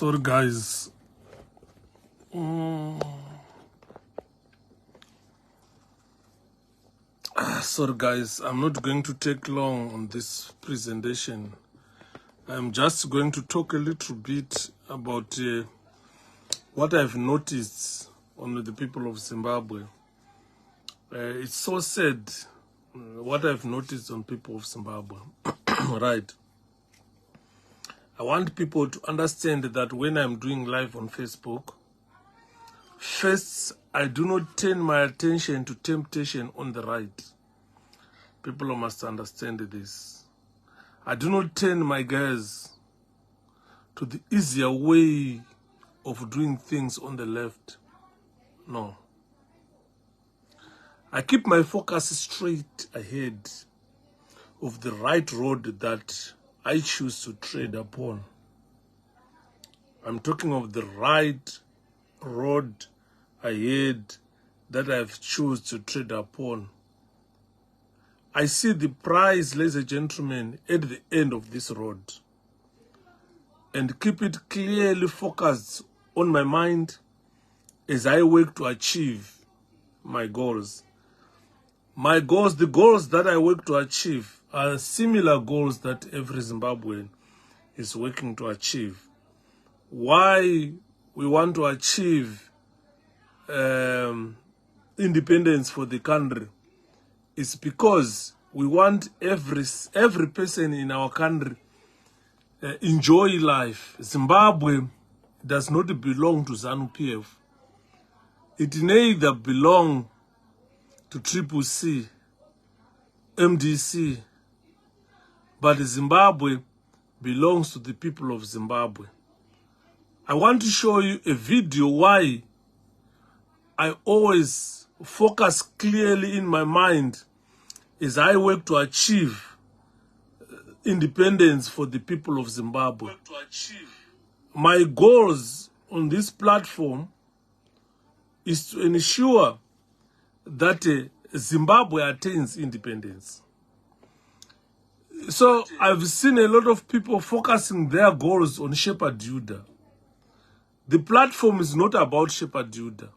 Sorry guys. Sorry guys, I'm not going to take long on this presentation. I'm just going to talk a little bit about what I've noticed on the people of Zimbabwe. It's so sad what I've noticed on people of Zimbabwe. Right. I want people to understand that when I'm doing live on Facebook, first, I do not turn my attention to temptation on the right. People must understand this. I do not turn my gaze to the easier way of doing things on the left. No. I keep my focus straight ahead of the right road that I choose to tread upon. I'm talking of the right road ahead that I've chosen to tread upon. I see the prize, ladies and gentlemen, at the end of this road, and keep it clearly focused on my mind as I work to achieve my goals. My goals, the goals that I work to achieve, are similar goals that every Zimbabwean is working to achieve. Why we want to achieve independence for the country is because we want every person in our country enjoy life. Zimbabwe does not belong to ZANU-PF. It neither belong to 𝗵𝗵𝗃, MDC, but Zimbabwe belongs to the people of Zimbabwe. I want to show you a video why I always focus clearly in my mind as I work to achieve independence for the people of Zimbabwe. My goals on this platform is to ensure that Zimbabwe attains independence. So I've seen a lot of people focusing their goals on 𝗬𝗵𝗶𝗍𝗬. The platform is not about 𝗬𝗵𝗶𝗍𝗬.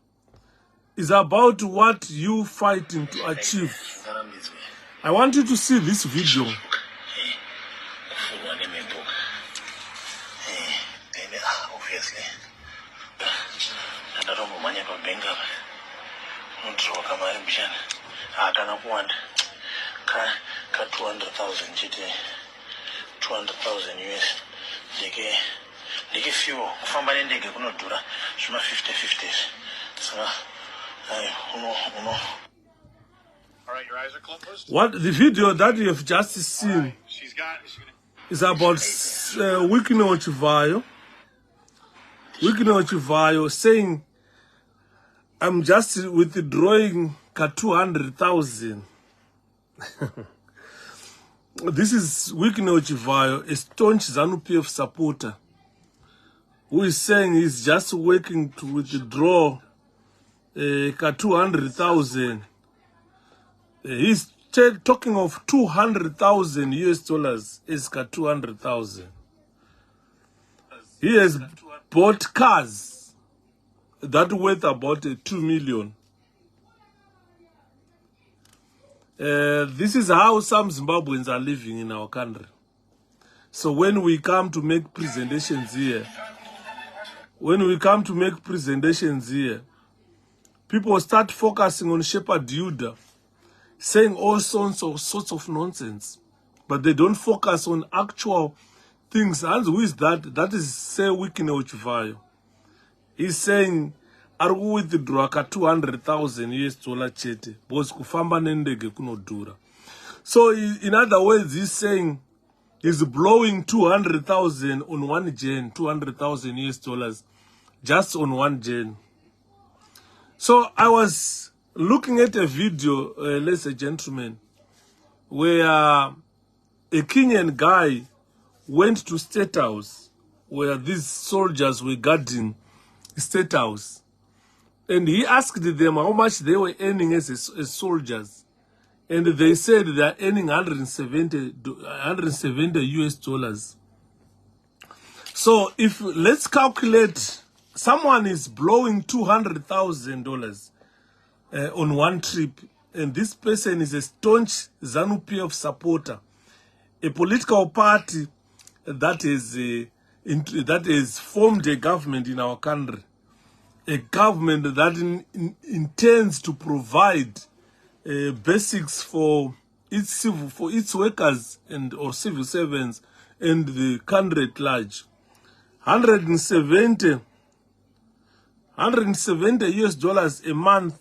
It's about what you fighting to achieve. I want you to see this video. Obviously. I don't want 200,000 GT, 200,000 US. They few from an ending, no dura, 50-50s. So, all right, your eyes are closed. What the video that you have just seen is about 𝗰𝗵𝗃𝗃 saying, I'm just withdrawing 200,000. This is 𝗰𝗵𝗃𝗃𝗍𝗂, a staunch ZANU-PF supporter, who is saying he's just working to withdraw 200,000. He's talking of 200,000 US dollars is 200,000. He has bought cars that worth about 2 million. This is how some Zimbabweans are living in our country. So when we come to make presentations here, people start focusing on 𝗬𝗵𝗶𝗍𝗬, saying all sorts of nonsense, but they don't focus on actual things. And who is that? That is 𝗬𝗵𝗃𝗃𝗃𝗍𝗂. He's saying, are we withdraw 200,000 US dollar chete, because kufamba nendege kunodura. So in other words, he's saying he's blowing 200,000 on one gen, 200,000 US dollars, just on one gen. So I was looking at a video, ladies and gentlemen, where a Kenyan guy went to State House, where these soldiers were guarding State House, and he asked them how much they were earning as soldiers, and they said they are earning 170 US dollars. So if let's calculate, someone is blowing $200,000 on one trip, and this person is a staunch ZANU-PF supporter, a political party that is formed a government in our country, a government that intends to provide basics for its workers and or civil servants and the country at large. 170 US dollars a month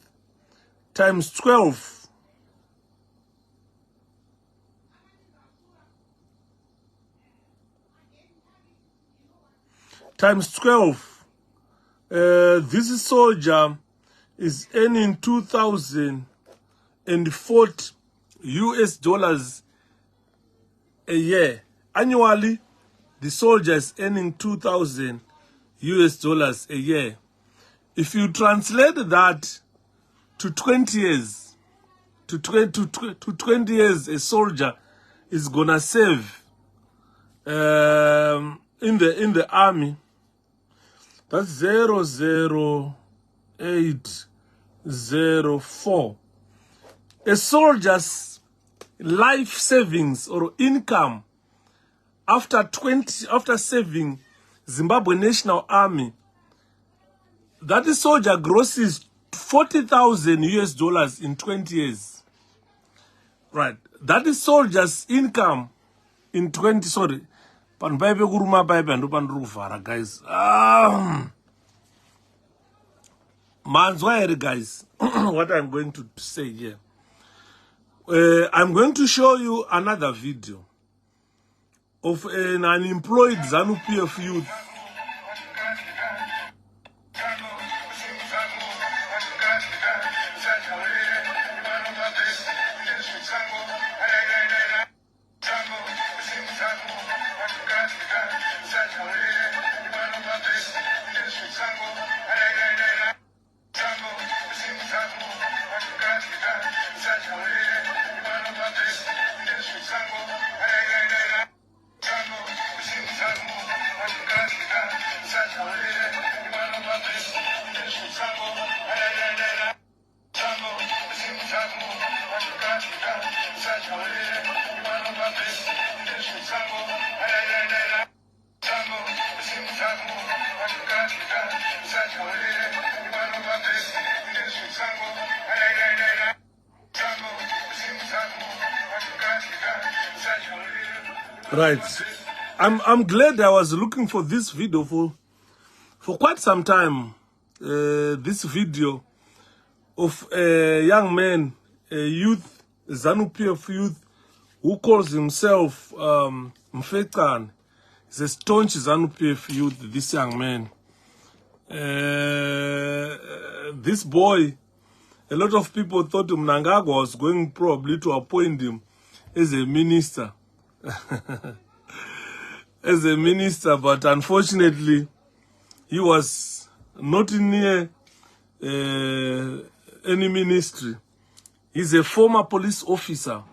times 12. Times 12. This soldier is earning 2,040 US dollars a year. Annually, the soldier is earning 2,000 US dollars a year. If you translate that to 20 years, to 20 years, a soldier is gonna save in the army. That's 00804. A soldier's life savings or income after saving Zimbabwe National Army, that soldier grosses 40,000 US dollars in 20 years. Right. That is soldier's income in 20, sorry. Guys. Manzwaere, guys, what I'm going to say here. I'm going to show you another video of an unemployed ZANU-PF youth. Right. I'm glad I was looking for this video for quite some time. This video of a young man, a youth, a ZANU-PF youth, who calls himself 𝗵𝗵𝗶𝗶. He's a staunch ZANU-PF youth, this young man. This boy, a lot of people thought Mnangagwa was going probably to appoint him as a minister. As a minister, but unfortunately, he was not near any ministry. He's a former police officer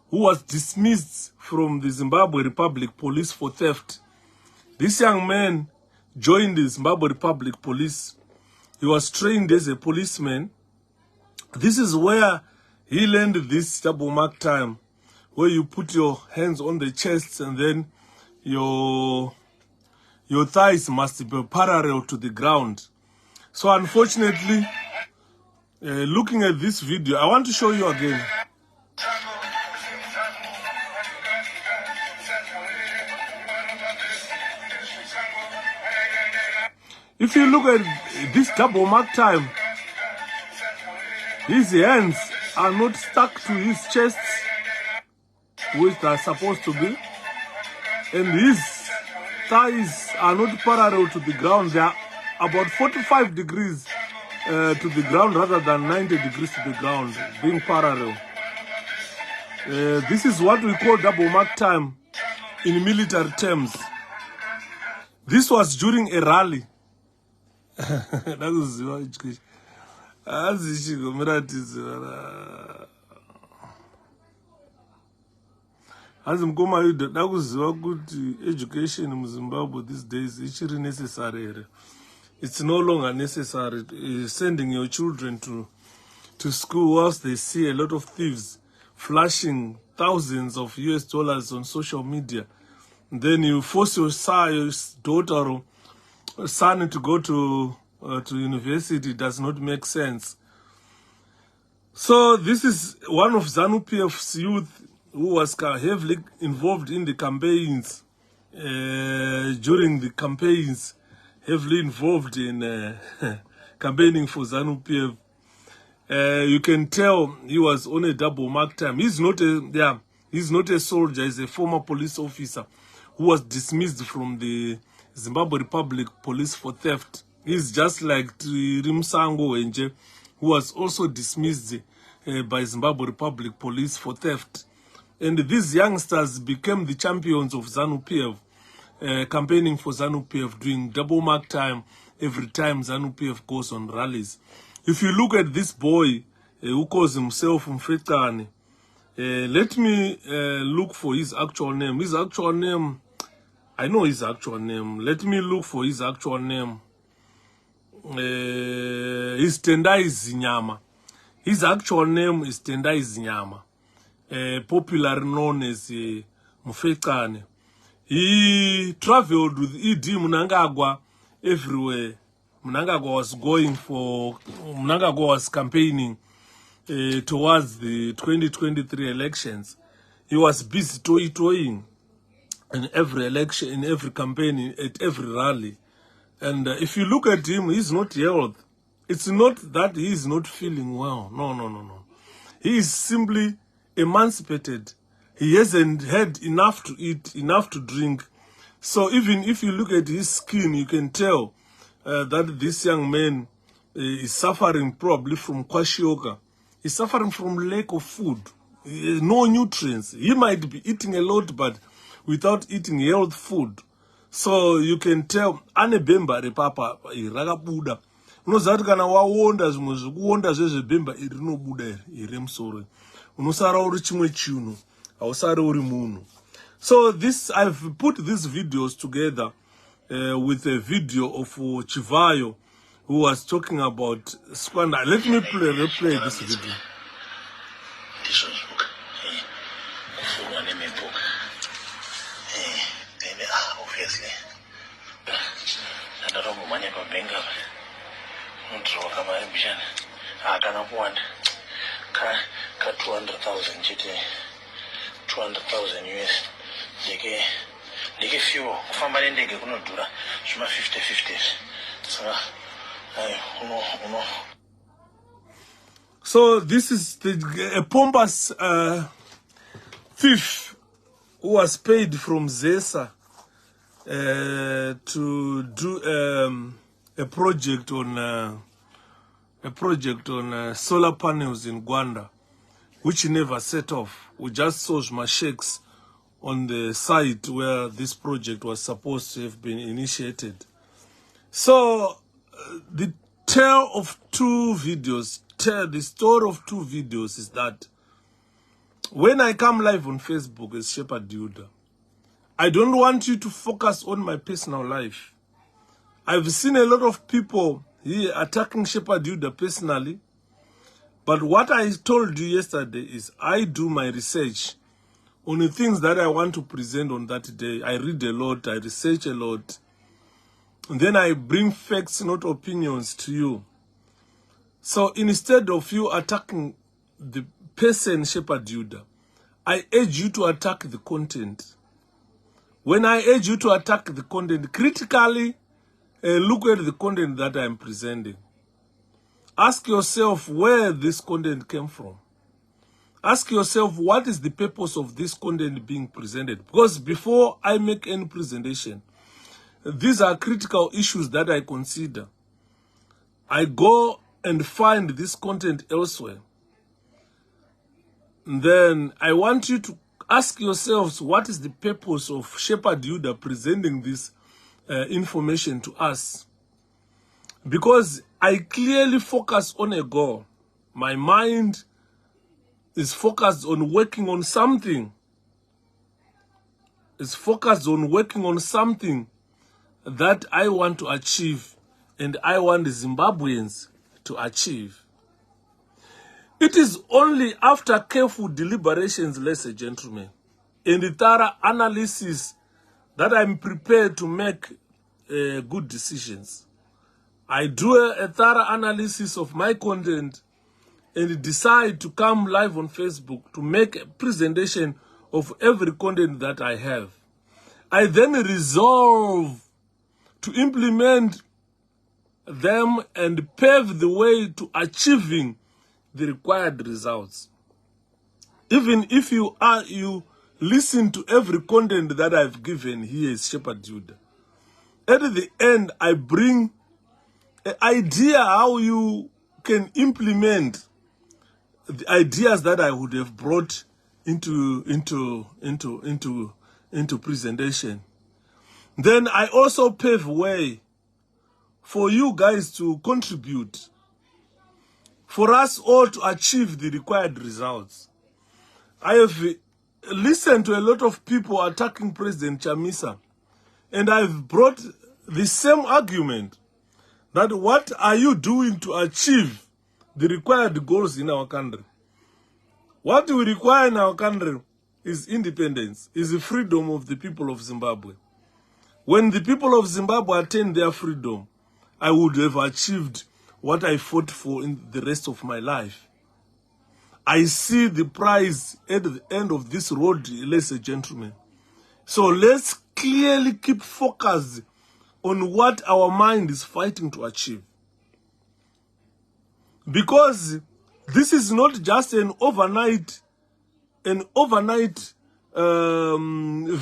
who was dismissed from the Zimbabwe Republic Police for theft. This young man joined the Zimbabwe Republic Police. He was trained as a policeman. This is where he learned this double mark time, where you put your hands on the chest and then your thighs must be parallel to the ground. So unfortunately, looking at this video, I want to show you again. If you look at this double mark time, his hands are not stuck to his chest, which they are supposed to be, and his thighs are not parallel to the ground. They are about 45 degrees to the ground rather than 90 degrees to the ground, being parallel. This is what we call double mark time in military terms. This was during a rally. That was Hanzi 𝗵𝗵𝗶𝗍𝗂 dakuziva kuti education in Zimbabwe these days ichiri necessary. It's no longer necessary sending your children to school whilst they see a lot of thieves flashing thousands of US dollars on social media. Then you force your daughter or son to go to university. It does not make sense. So this is one of ZANU-PF's youth who was heavily involved in the campaigns, during the campaigns, heavily involved in campaigning for ZANU-PF. You can tell he was on a double mark time. He's not a soldier, he's a former police officer who was dismissed from the Zimbabwe Republic Police for theft. He's just like 𝗬𝗵𝗶𝗍𝗂, who was also dismissed by Zimbabwe Republic Police for theft. And these youngsters became the champions of ZANU-PF, campaigning for ZANU-PF, doing double mark time every time ZANU-PF goes on rallies. If you look at this boy who calls himself 𝗬𝗵𝗶𝗍𝗂𝗵𝗂, let me look for his actual name. His actual name, I know his actual name. Let me look for his actual name. His 𝗬𝗵𝗶𝗍𝗂𝗵𝗂 nyama. His actual name is 𝗬𝗵𝗶𝗍𝗂𝗵𝗂 nyama. Popularly known as 𝗬𝗵𝗶𝗍𝗂𝗵𝗂. He traveled with E.D. Mnangagwa everywhere. Mnangagwa was campaigning towards the 2023 elections. He was busy toying in every election, in every campaign, at every rally. And if you look at him, he's not healthy. It's not that he is not feeling well. No. He is simply emancipated. He hasn't had enough to eat, enough to drink. So even if you look at his skin, you can tell that this young man is suffering probably from 𝗀𝗁𝗂𝗀. He's suffering from lack of food, no nutrients. He might be eating a lot, but without eating health food. So you can tell, ane bhemba repapa rakabuda. Unozati kana waonda zvimwe zvekuonda zvezvebhemba iri rinobuda iri musoro. Unosara uri chimwe chinhu, hausari uri munhu. So this, I've put these videos together with a video of Chivayo, who was talking about squander. Let me replay this video. Obviously, I don't know money about Bengal. I can't want 200,000 GT, 200,000 US. They few family and they get no dura, 50-50s. So this is a pompous thief who was paid from ZESA to do a project on solar panels in Gwanda, which he never set off. We just saw 𝗪𝗍𝗂𝗍𝗂 on the site where this project was supposed to have been initiated. So the tale of two videos, the story of two videos is that when I come live on Facebook as 𝗬𝗵𝗶𝗍𝗂𝗵𝗂, I don't want you to focus on my personal life. I've seen a lot of people here attacking 𝗬𝗵𝗶𝗍𝗂𝗵𝗂 personally, but what I told you yesterday is I do my research on the things that I want to present on that day. I read a lot, I research a lot, and then I bring facts, not opinions, to you. So instead of you attacking the person 𝗬𝗵𝗶𝗍𝗂𝗵𝗂, I urge you to attack the content. When I urge you to attack the content, critically look at the content that I am presenting. Ask yourself where this content came from. Ask yourself, what is the purpose of this content being presented? Because before I make any presentation, these are critical issues that I consider. I go and find this content elsewhere. And then I want you to ask yourselves, what is the purpose of 𝗬𝗵𝗍𝗂𝗵𝗂 presenting this information to us? Because I clearly focus on a goal. My mind is focused on working on something. is focused on working on something that I want to achieve and I want the Zimbabweans to achieve. It is only after careful deliberations, ladies and gentlemen, and the thorough analysis that I'm prepared to make good decisions. I do a thorough analysis of my content and decide to come live on Facebook to make a presentation of every content that I have. I then resolve to implement them and pave the way to achieving the required results. Even if you listen to every content that I've given here is 𝗫𝗫𝗍𝗫. At the end, I bring an idea how you can implement the ideas that I would have brought into presentation. Then I also pave way for you guys to contribute, for us all to achieve the required results. I have listened to a lot of people attacking President Chamisa, and I've brought the same argument that what are you doing to achieve the required goals in our country? What we require in our country is independence, is the freedom of the people of Zimbabwe. When the people of Zimbabwe attain their freedom, I would have achieved what I fought for in the rest of my life. I see the prize at the end of this road, ladies and gentlemen. So let's clearly keep focused on what our mind is fighting to achieve. Because this is not just an overnight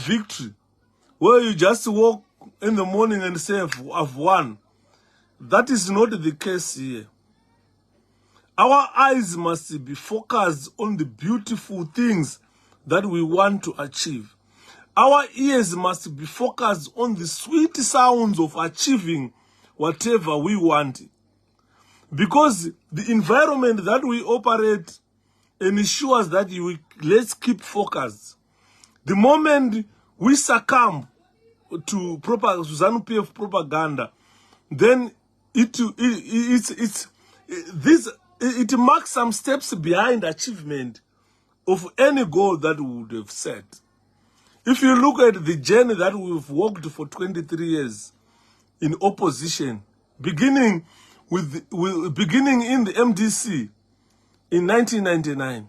victory where you just walk in the morning and say, I've won. That is not the case here. Our eyes must be focused on the beautiful things that we want to achieve. Our ears must be focused on the sweet sounds of achieving whatever we want. Because the environment that we operate ensures that let's keep focused. The moment we succumb to ZANU-PF propaganda, then it marks some steps behind achievement of any goal that we would have set. If you look at the journey that we've walked for 23 years in opposition, beginning in the MDC in 1999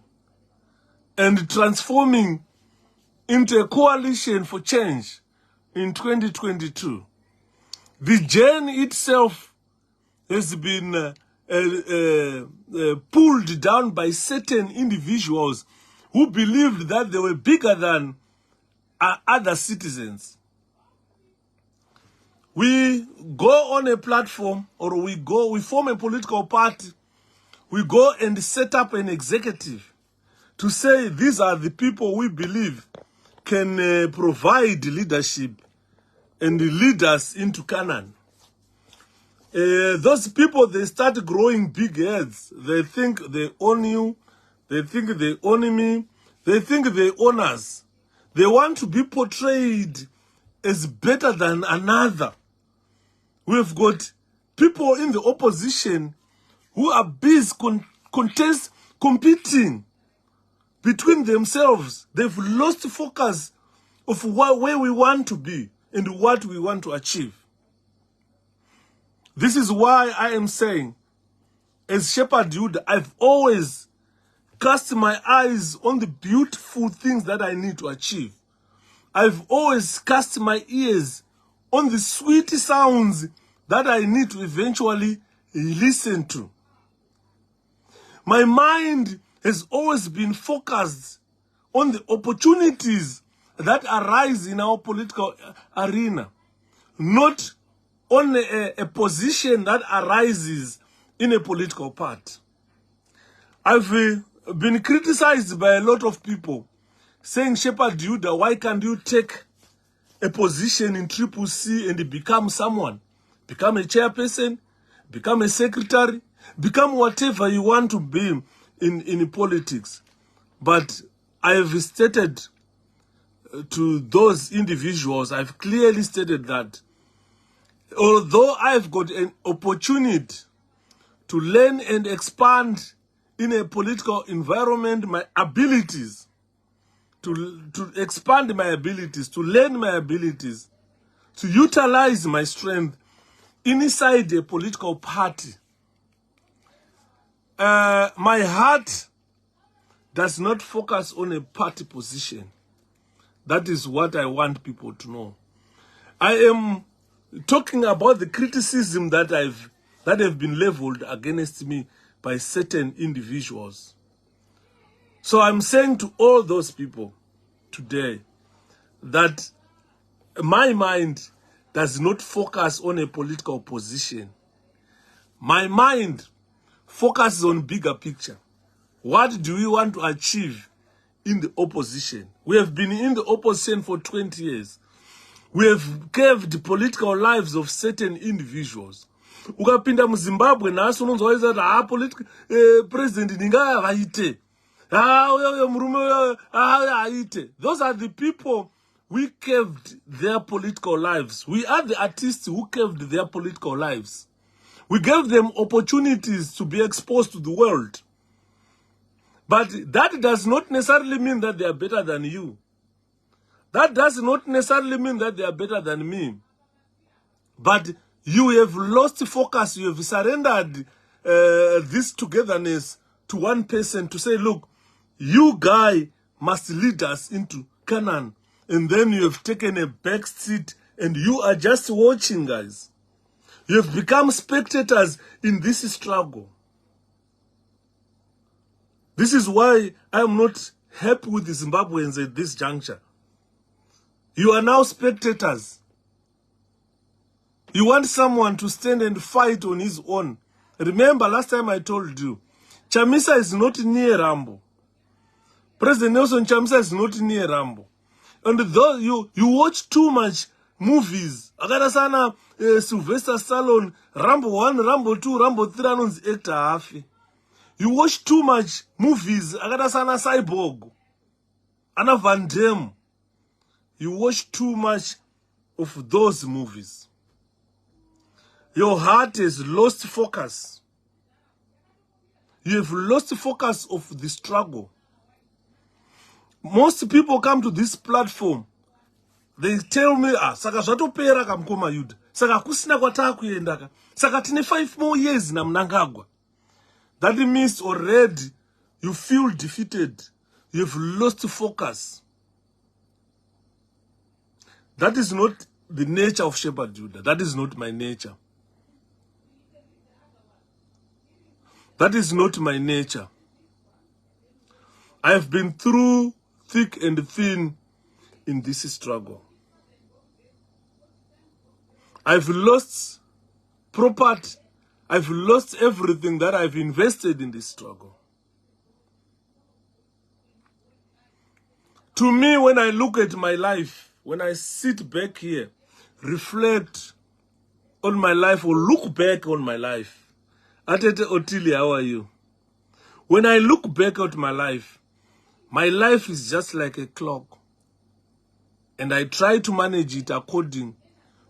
and transforming into a coalition for change in 2022, the journey itself has been pulled down by certain individuals who believed that they were bigger than other citizens. We go on a platform, or we form a political party, we go and set up an executive to say these are the people we believe can provide leadership and lead us into Canaan. Those people, they start growing big heads. They think they own you. They think they own me. They think they own us. They want to be portrayed as better than another. We've got people in the opposition who are busy competing between themselves. They've lost focus of where we want to be and what we want to achieve. This is why I am saying, as 𝗫𝗫𝗍𝗫, I've always cast my eyes on the beautiful things that I need to achieve. I've always cast my ears on the sweet sounds that I need to eventually listen to. My mind has always been focused on the opportunities that arise in our political arena, not on a position that arises in a political party. I've been criticized by a lot of people saying, 𝗫𝗫𝗍𝗫, why can't you take a position in 𝗫𝗫𝗁 and become someone? Become a chairperson, become a secretary, become whatever you want to be in politics. But I have stated to those individuals, I've clearly stated that although I've got an opportunity to learn and expand in a political environment, my abilities, to expand my abilities, to learn my abilities, to utilize my strength inside a political party. My heart does not focus on a party position. That is what I want people to know. I am talking about the criticism that have been leveled against me by certain individuals. So I'm saying to all those people today that my mind does not focus on a political position. My mind focuses on bigger picture. What do we want to achieve in the opposition? We have been in the opposition for 20 years. We have carved political lives of certain individuals. Ukapinda mu Zimbabwe naso unonzwa that political president ninga vaite. Those are the people we carved their political lives. We are the artists who carved their political lives. We gave them opportunities to be exposed to the world. But that does not necessarily mean that they are better than you. That does not necessarily mean that they are better than me. But you have lost focus. You have surrendered this togetherness to one person to say, look, you guy must lead us into Canaan. And then you have taken a back seat and you are just watching, guys. You have become spectators in this struggle. This is why I am not happy with the Zimbabweans at this juncture. You are now spectators. You want someone to stand and fight on his own. Remember, last time I told you, 𝗬𝗵𝗃 is not near Rambo. President Nelson 𝗬𝗵𝗃 is not near Rambo. And though you watch too much movies, akadasana Sylvester Stallone, Rambo 1, Rambo 2, Rambo 3 anonzi actor hafi. You watch too much movies, akadasana Cyborg, Anna Van Damme. You watch too much of those movies. Your heart has lost focus. You have lost focus of the struggle. Most people come to this platform. They tell me, saka zvatopera kamukoma Yudha. Saka kusina kwatakuendaka. Saka tine 5 more years na Mnangagwa. That means already you feel defeated. You've lost focus. That is not the nature of Shepherd Judah. That is not my nature. That is not my nature. I have been through thick and thin in this struggle. I've lost property. I've lost everything that I've invested in this struggle. To me, when I look at my life, when I sit back here, reflect on my life or look back on my life, Atete Otili, how are you? When I look back at my life is just like a clock. And I try to manage it according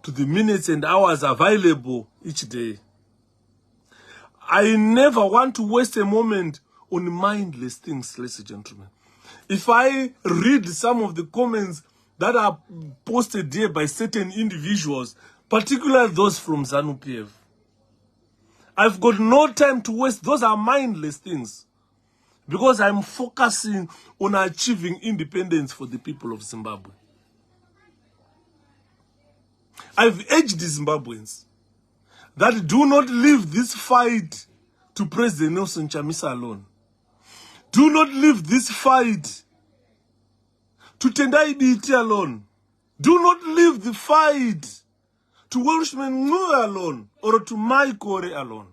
to the minutes and hours available each day. I never want to waste a moment on mindless things, ladies and gentlemen. If I read some of the comments that are posted here by certain individuals, particularly those from ZANU-PF, I've got no time to waste. Those are mindless things. Because I'm focusing on achieving independence for the people of Zimbabwe. I've urged the Zimbabweans that do not leave this fight to President Nelson Chamisa alone. Do not leave this fight to Tendai Biti alone. Do not leave the fight to 𝗬𝗵𝗶𝗿𝗄 alone or to 𝗫𝗁 alone.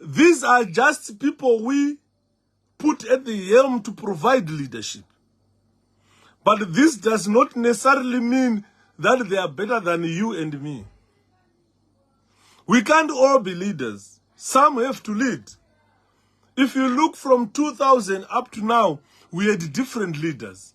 These are just people we put at the helm to provide leadership. But this does not necessarily mean that they are better than you and me. We can't all be leaders. Some have to lead. If you look from 2000 up to now, we had different leaders.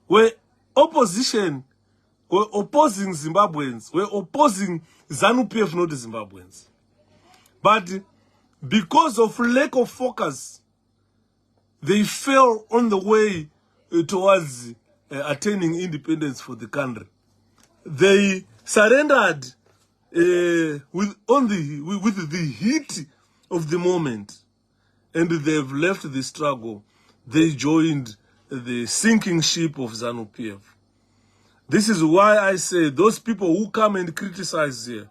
were opposition, were opposing Zimbabweans, were opposing ZANU-PF, not the Zimbabweans. But because of lack of focus, they fell on the way towards attaining independence for the country. They surrendered with the heat of the moment, and they've left the struggle. They joined the sinking ship of ZANU-PF. This is why I say those people who come and criticize here,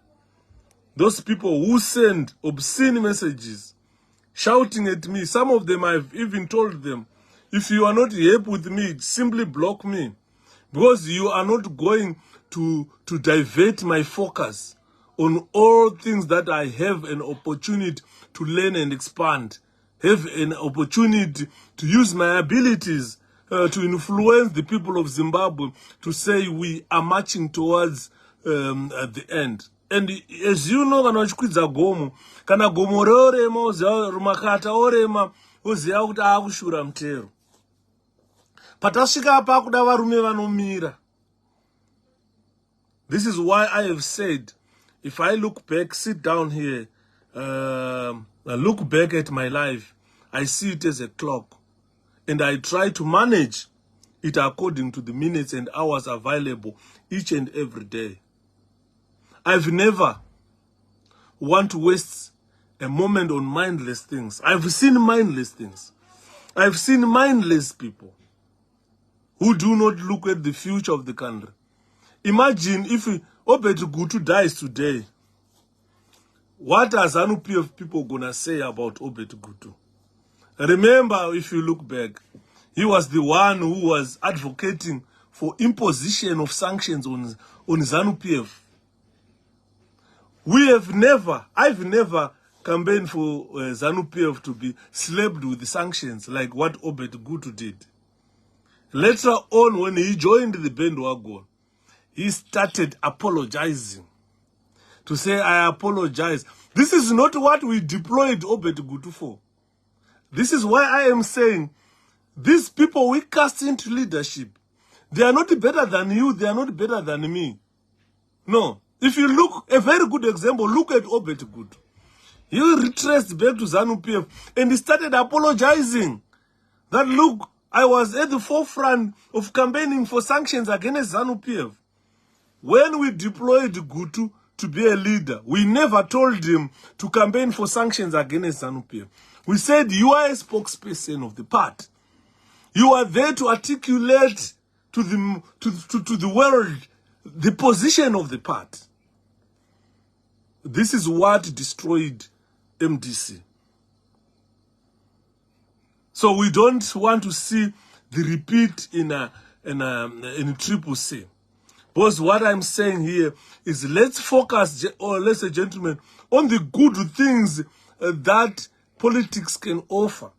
those people who send obscene messages, shouting at me, some of them I've even told them, if you are not happy with me, simply block me, because you are not going to divert my focus on all things that I have an opportunity to learn and expand, have an opportunity to use my abilities to influence the people of Zimbabwe, to say we are marching towards the end. And as you know, kana gomo reorema, makata orema, oziya kuti akushura mtero. Patasvika apa kuda varume vanomira. This is why I have said, if I look back, sit down here, look back at my life, I see it as a clock. And I try to manage it according to the minutes and hours available each and every day. I've never want to waste a moment on mindless things. I've seen mindless things. I've seen mindless people who do not look at the future of the country. Imagine if 𝗬𝗂𝗍𝗂 dies today. What are ZANU-PF people gonna say about 𝗬𝗂𝗍𝗂? Remember, if you look back, he was the one who was advocating for imposition of sanctions on ZANU-PF. I've never campaigned for ZANU-PF to be slapped with the sanctions like what 𝗬𝗂𝗍𝗂 did. Later on, when he joined the bandwagon, he started apologizing. To say, I apologize. This is not what we deployed 𝗬𝗂𝗍𝗂 for. This is why I am saying, these people we cast into leadership, they are not better than you, they are not better than me. No. If you look, a very good example, look at 𝗬𝗂𝗍𝗂. He retraced back to ZANU-PF and he started apologizing. That look, I was at the forefront of campaigning for sanctions against ZANU-PF. When we deployed Gutu to be a leader, we never told him to campaign for sanctions against ZANU-PF. We said, you are a spokesperson of the party. You are there to articulate to the world the position of the party. This is what destroyed MDC. So we don't want to see the repeat in 𝗵𝗵𝗶𝗍. Because what I'm saying here is, let's focus, or let's say, gentlemen, on the good things that politics can offer.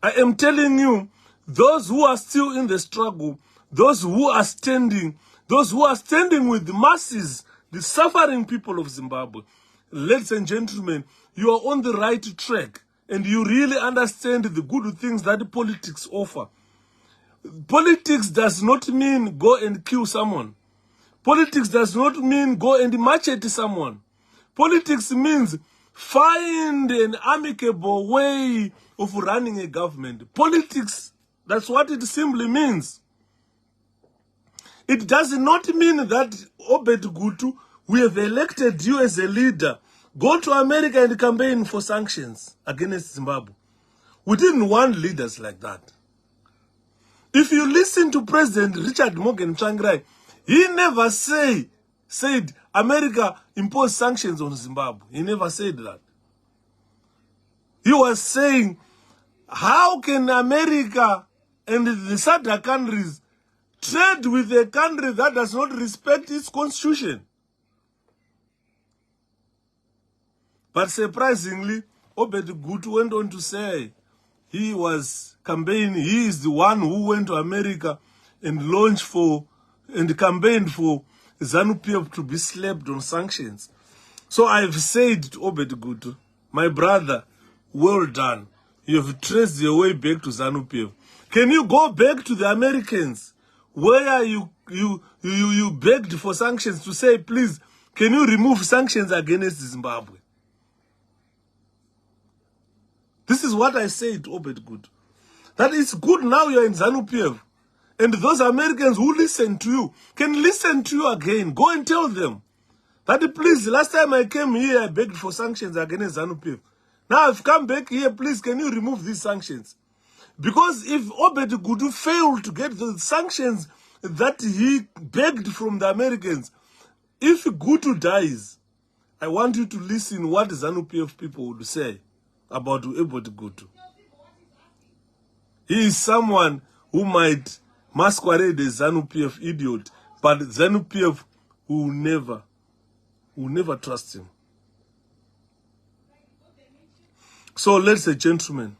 I am telling you, those who are still in the struggle, those who are standing with the masses, the suffering people of Zimbabwe, ladies and gentlemen, you are on the right track, and you really understand the good things that politics offer. Politics does not mean go and kill someone. Politics does not mean go and machete someone. Politics means find an amicable way of running a government. Politics, that's what it simply means. It does not mean that 𝗬𝗵𝗲𝗬𝘂𝗱, we have elected you as a leader. Go to America and campaign for sanctions against Zimbabwe. We didn't want leaders like that. If you listen to President Richard Morgan Tsvangirai, he never said America imposed sanctions on Zimbabwe. He never said that. He was saying, how can America and the SADC countries trade with a country that does not respect its constitution? But surprisingly, 𝗬𝗵𝗲𝗬𝘂𝗱 went on to say he was campaigning, he is the one who went to America and launched for and campaigned for ZANU-PF to be slapped on sanctions. So I've said to 𝗬𝗵𝗲𝗬𝘂𝗱, my brother, well done. You have traced your way back to ZANU-PF. Can you go back to the Americans where you begged for sanctions to say, please, can you remove sanctions against Zimbabwe? This is what I say to 𝗬𝗵𝗲𝗬𝘂𝗱. That it's good now you're in ZANU-PF. And those Americans who listen to you can listen to you again. Go and tell them that, please, last time I came here, I begged for sanctions against ZANU-PF. Now I've come back here, please, can you remove these sanctions? Because if 𝗬𝗵𝗲𝗬𝘂𝗱 failed to get the sanctions that he begged from the Americans, if Gutu dies, I want you to listen what ZANU-PF people would say about 𝗬𝗵𝗲𝗬𝘂𝗱. He is someone who might masquerade as ZANU-PF idiot, but ZANU-PF will never trust him. So, ladies and gentlemen,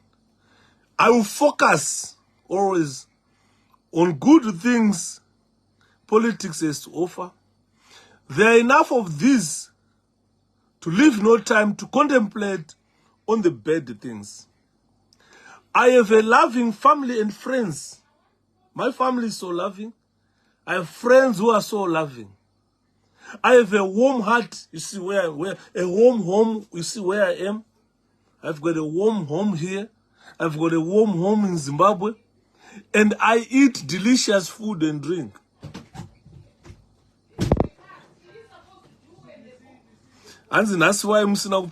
I will focus always on good things politics has to offer. There are enough of these to leave no time to contemplate on the bad things. I have a loving family and friends. My family is so loving. I have friends who are so loving. I have a warm heart. You see where a warm home. You see where I am. I've got a warm home here. I've got a warm home in Zimbabwe. And I eat delicious food and drink. And that's why I'm saying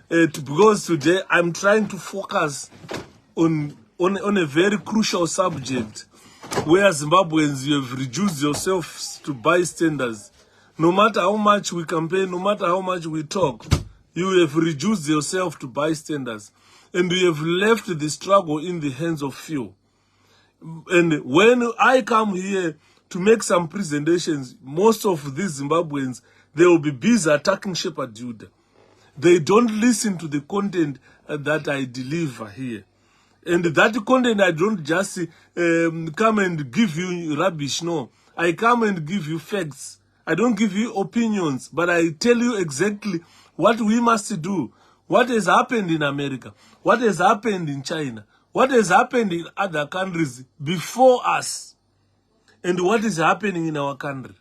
because today I'm trying to focus on a very crucial subject where Zimbabweans, you have reduced yourselves to bystanders. No matter how much we campaign, no matter how much we talk, you have reduced yourself to bystanders. And you have left the struggle in the hands of few. And when I come here to make some presentations, most of these Zimbabweans, they will be busy attacking 𝗬𝗵𝗲𝗬𝘂𝗱. They don't listen to the content that I deliver here. And that content, I don't just come and give you rubbish, no. I come and give you facts. I don't give you opinions, but I tell you exactly what we must do. What has happened in America? What has happened in China? What has happened in other countries before us? And what is happening in our country?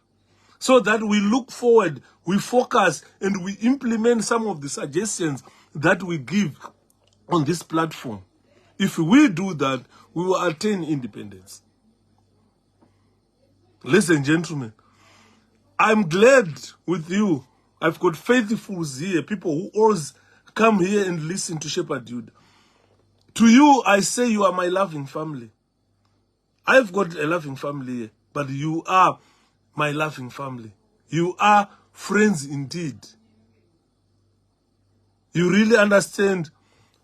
So that we look forward, we focus, and we implement some of the suggestions that we give on this platform. If we do that, we will attain independence. Ladies and gentlemen, I'm glad with you. I've got faithfuls here, people who always come here and listen to 𝗬𝗵𝗲𝗬𝘂𝗱. To you, I say you are my loving family. I've got a loving family here, but you are my loving family. You are friends indeed. You really understand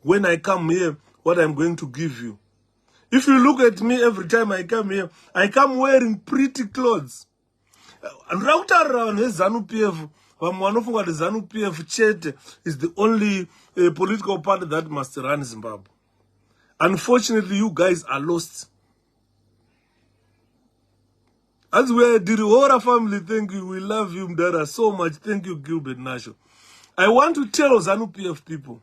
when I come here what I'm going to give you. If you look at me every time I come here, I come wearing pretty clothes. And right around ZANU-PF, ZANU-PF chete is the only political party that must run Zimbabwe. Unfortunately, you guys are lost. As we are the Rihora family, thank you. We love you, Mdara, so much. Thank you, Gilbert Nasho. I want to tell ZANU-PF people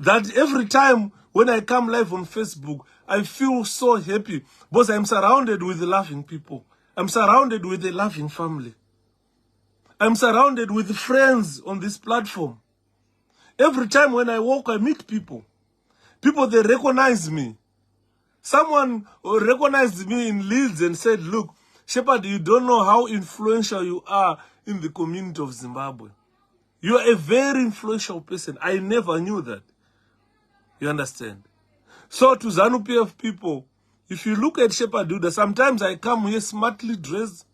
that every time when I come live on Facebook, I feel so happy because I'm surrounded with loving people. I'm surrounded with a loving family. I'm surrounded with friends on this platform. Every time when I walk, I meet people. People, they recognize me. Someone recognized me in Leeds and said, look, Shepherd, you don't know how influential you are in the community of Zimbabwe. You are a very influential person. I never knew that. You understand? So to ZANU-PF people, if you look at Shepherd Duda, sometimes I come here smartly dressed.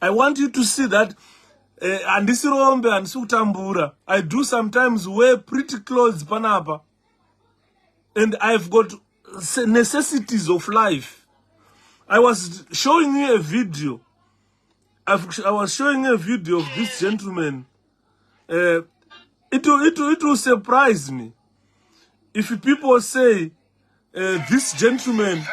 I want you to see that andisirombe andisutambura. I do sometimes wear pretty clothes panapa. And I've got necessities of life. I was showing you a video. I was showing you a video of this gentleman. It will surprise me if people say this gentleman.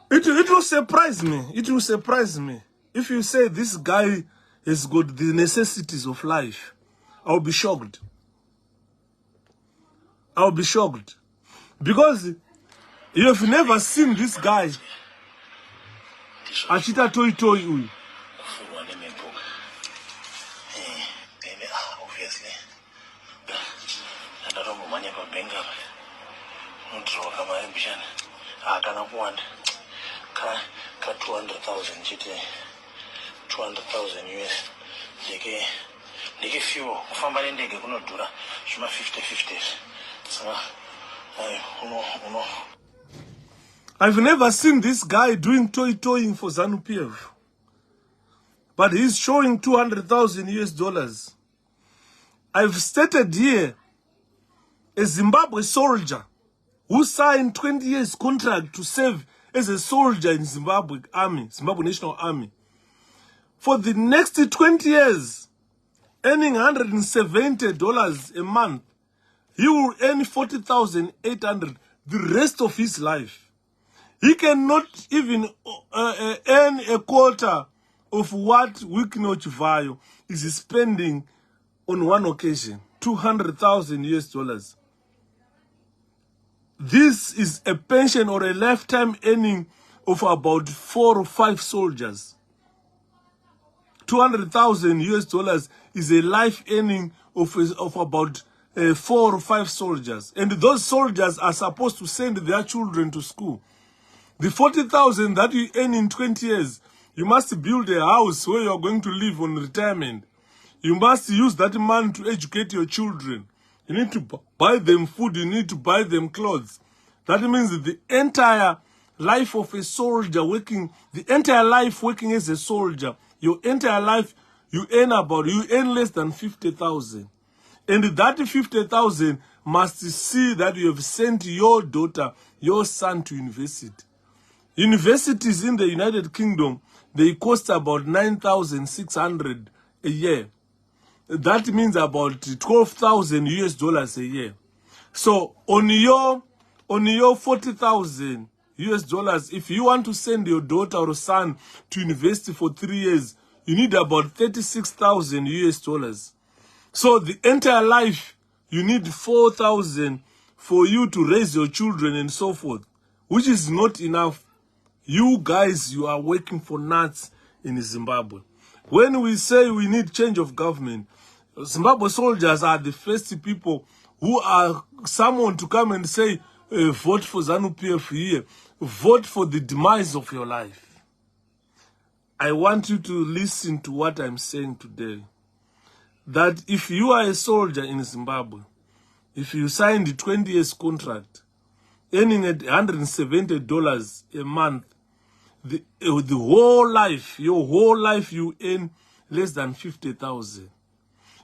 It will surprise me. It will surprise me if you say this guy has got the necessities of life. I'll be shocked. I'll be shocked. Because you have never seen this guy. Achita toi toi uyu. Obviously. Ka 200,000 chite 200,000 US ndike few kufamba nendege kunodhura zvima 50 saka uno I've never seen this guy doing toying for ZANU-PF, but he's showing 200,000 US dollars. I've stated here a Zimbabwe soldier who signed 20 years contract to serve as a soldier in Zimbabwe Army, Zimbabwe National Army. For the next 20 years, earning $170 a month, he will earn 40,800 the rest of his life. He cannot even earn a quarter of what 𝗬𝗵𝗶𝗍𝗂 is spending on one occasion, 200,000 US dollars. This is a pension or a lifetime earning of about 4 or 5 soldiers. 200,000 US dollars is a life earning of about 4 or 5 soldiers. And those soldiers are supposed to send their children to school. The 40,000 that you earn in 20 years, you must build a house where you are going to live on retirement. You must use that money to educate your children. You need to buy them food, you need to buy them clothes. That means that the entire life of a soldier working, the entire life working as a soldier, your entire life, you earn less than 50,000. And that 50,000 must see that you have sent your daughter, your son to university. Universities in the United Kingdom, they cost about 9,600 a year. That means about 12,000 US dollars a year. So on your 40,000 US dollars, if you want to send your daughter or son to university for 3 years, you need about 36,000 US dollars. So the entire life, you need 4,000 for you to raise your children and so forth, which is not enough. You guys, you are working for nuts in Zimbabwe. When we say we need change of government, Zimbabwe soldiers are the first people who are summoned to come and say, vote for ZANU-PF here, vote for the demise of your life. I want you to listen to what I'm saying today. That if you are a soldier in Zimbabwe, if you signed a 20 years contract, earning $170 a month, the whole life, your whole life, you earn less than 50,000.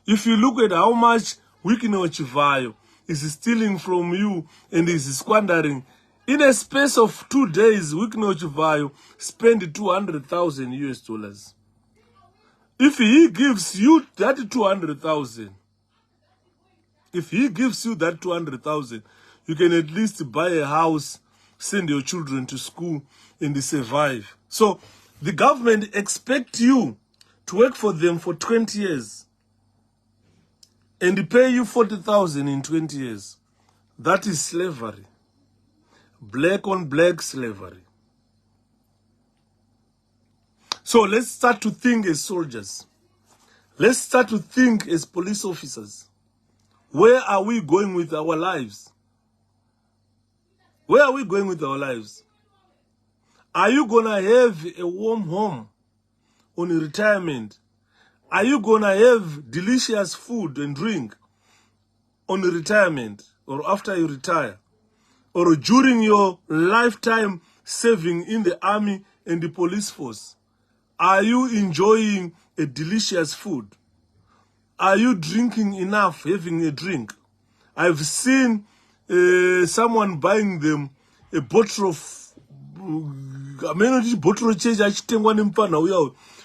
If you look at how much 𝗬𝗵𝗶𝗍𝗂 is stealing from you and is squandering, in a space of 2 days, 𝗬𝗵𝗶𝗍𝗂 spend 200,000 US dollars. If he gives you that 200,000, if he gives you that 200,000, you can at least buy a house, send your children to school, and survive. So the government expects you to work for them for 20 years. and pay you 40,000 in 20 years. That is slavery. Black on black slavery. So let's start to think as soldiers. Let's start to think as police officers. Where are we going with our lives? Where are we going with our lives? Are you going to have a warm home on retirement? Are you going to have delicious food and drink on retirement or after you retire? Or during your lifetime serving in the army and the police force? Are you enjoying a delicious food? Are you drinking enough, having a drink? I've seen someone buying them a bottle of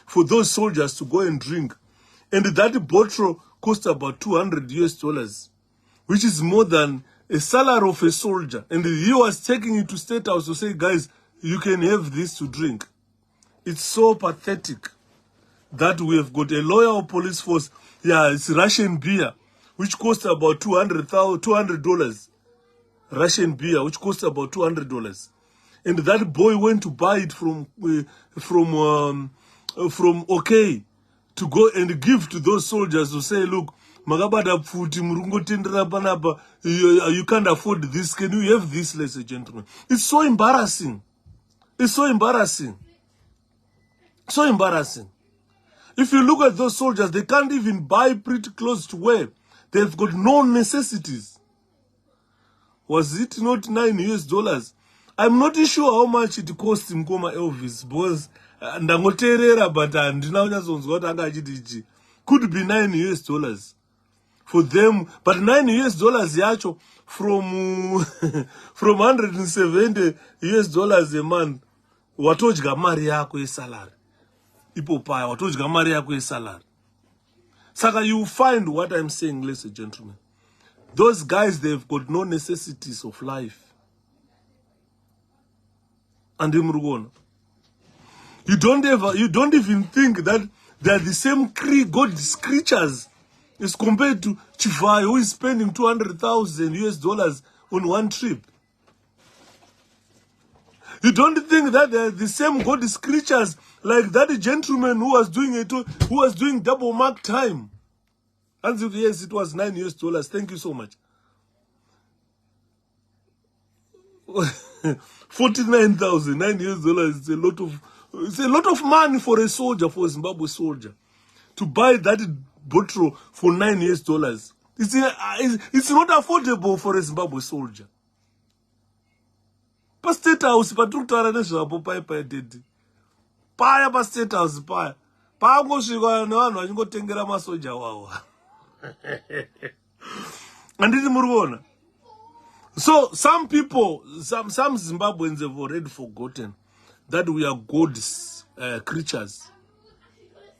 for those soldiers to go and drink. And that bottle cost about $200 US, which is more than a salary of a soldier. And he was taking it to State House to say, guys, you can have this to drink. It's so pathetic that we have got a loyal police force. Yeah, it's Russian beer, which costs about $200. Russian beer, which costs about $200. And that boy went to buy it from OK to go and give to those soldiers to say, look, you can't afford this. Can you have this, ladies and gentlemen? It's so embarrassing. It's so embarrassing. So embarrassing. If you look at those soldiers, they can't even buy pretty clothes to wear. They've got no necessities. Was it not $9 US? I'm not sure how much it cost him 𝗀𝗵𝗿𝗶 because ndangoteerera but andina kunyatsoonzwa kuti anga achiti could be $9 US for them, but $9 US yacho from from $170 US a month watodya mari yako yesalary. Ipo paya watodya mari yako yesalary. Saka you find what I'm saying, ladies and gentlemen. Those guys, they've got no necessities of life. And you don't even think that they're the same God's creatures as compared to Chivai, who is spending $200,000 US on one trip. You don't think that they're the same God's creatures like that gentleman who was doing double mark time. And yes, it was $9 US. Thank you so much. 49,000, $9 US is it's a lot of money for a soldier, for a Zimbabwe soldier, to buy that bottle for $9 US. It's not affordable for a Zimbabwe soldier. Pa State House, pa tukutara nezvapo paya dedi. Paya pa State House paya. Pa angosvika nevanhu vachingotengera masoja wawo. Anditi muriona. So some people, some Zimbabweans have already forgotten that we are God's creatures.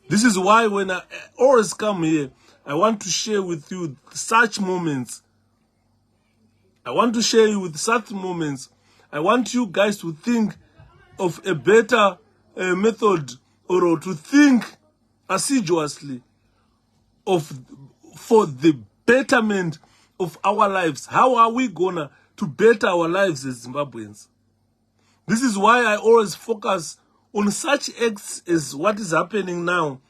This is why when I always come here, I want to share with you such moments. I want to share you with such moments. I want you guys to think of a better method, or to think assiduously for the betterment of our lives. How are we gonna to better our lives as Zimbabweans? This is why I always focus on such acts as what is happening now,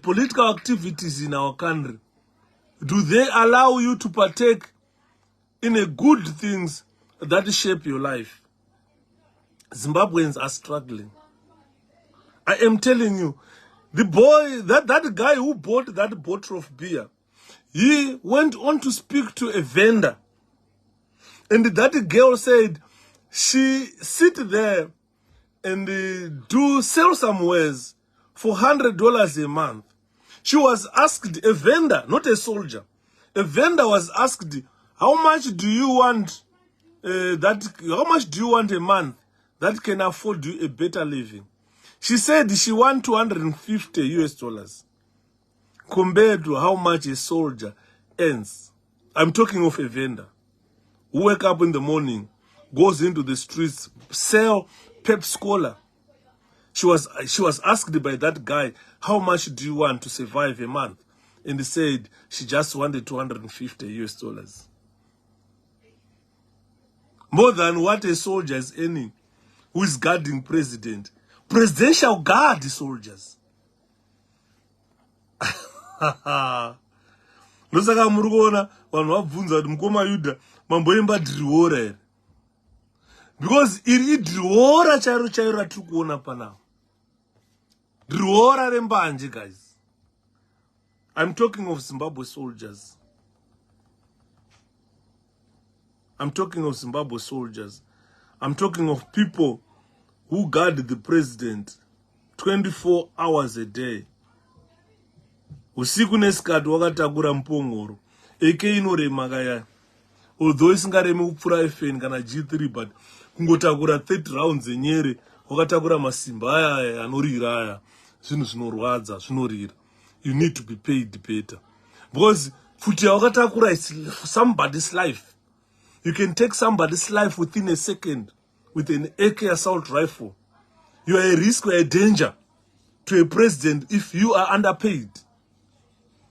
political activities in our country. Do they allow you to partake in a good things that shape your life? Zimbabweans are struggling. I am telling you, the boy, that guy who bought that bottle of beer, he went on to speak to a vendor. And that girl said, she sit there and sell some wares for $100 a month. She was asked, a vendor, not a soldier. A vendor was asked, how much do you want how much do you want a month that can afford you a better living? She said she wants $250 US compared to how much a soldier earns. I'm talking of a vendor who wake up in the morning, goes into the streets, sell Pepsi Cola. She was asked by that guy, how much do you want to survive a month? and said she just wanted 250 US dollars. More than what a soldier is earning who is guarding president. Presidential guard soldiers. Ndosaka muri kuona vanhu vabvunza kuti mukoma Yuda mamboimba dhiriwora here. Because iri idhiriwora chairo chairo ratiri kuona panapa. Dhiriwora rembanje, guys. I'm talking of Zimbabwe soldiers. I'm talking of Zimbabwe soldiers. I'm talking of people who guard the president 24 hours a day. Usiku nesikati wakatakura mpongoro. AK inorema kaya. Although isingaremi kupfura FN kana G3, but kungotakura 30 rounds enyere, wakatakura masimba aya anorira aya. Zvinhu zvinorwadza, zvinorira. You need to be paid better. Because futi wakatakura is somebody's life. You can take somebody's life within a second with an AK assault rifle. You are a risk or a danger to a president if you are underpaid.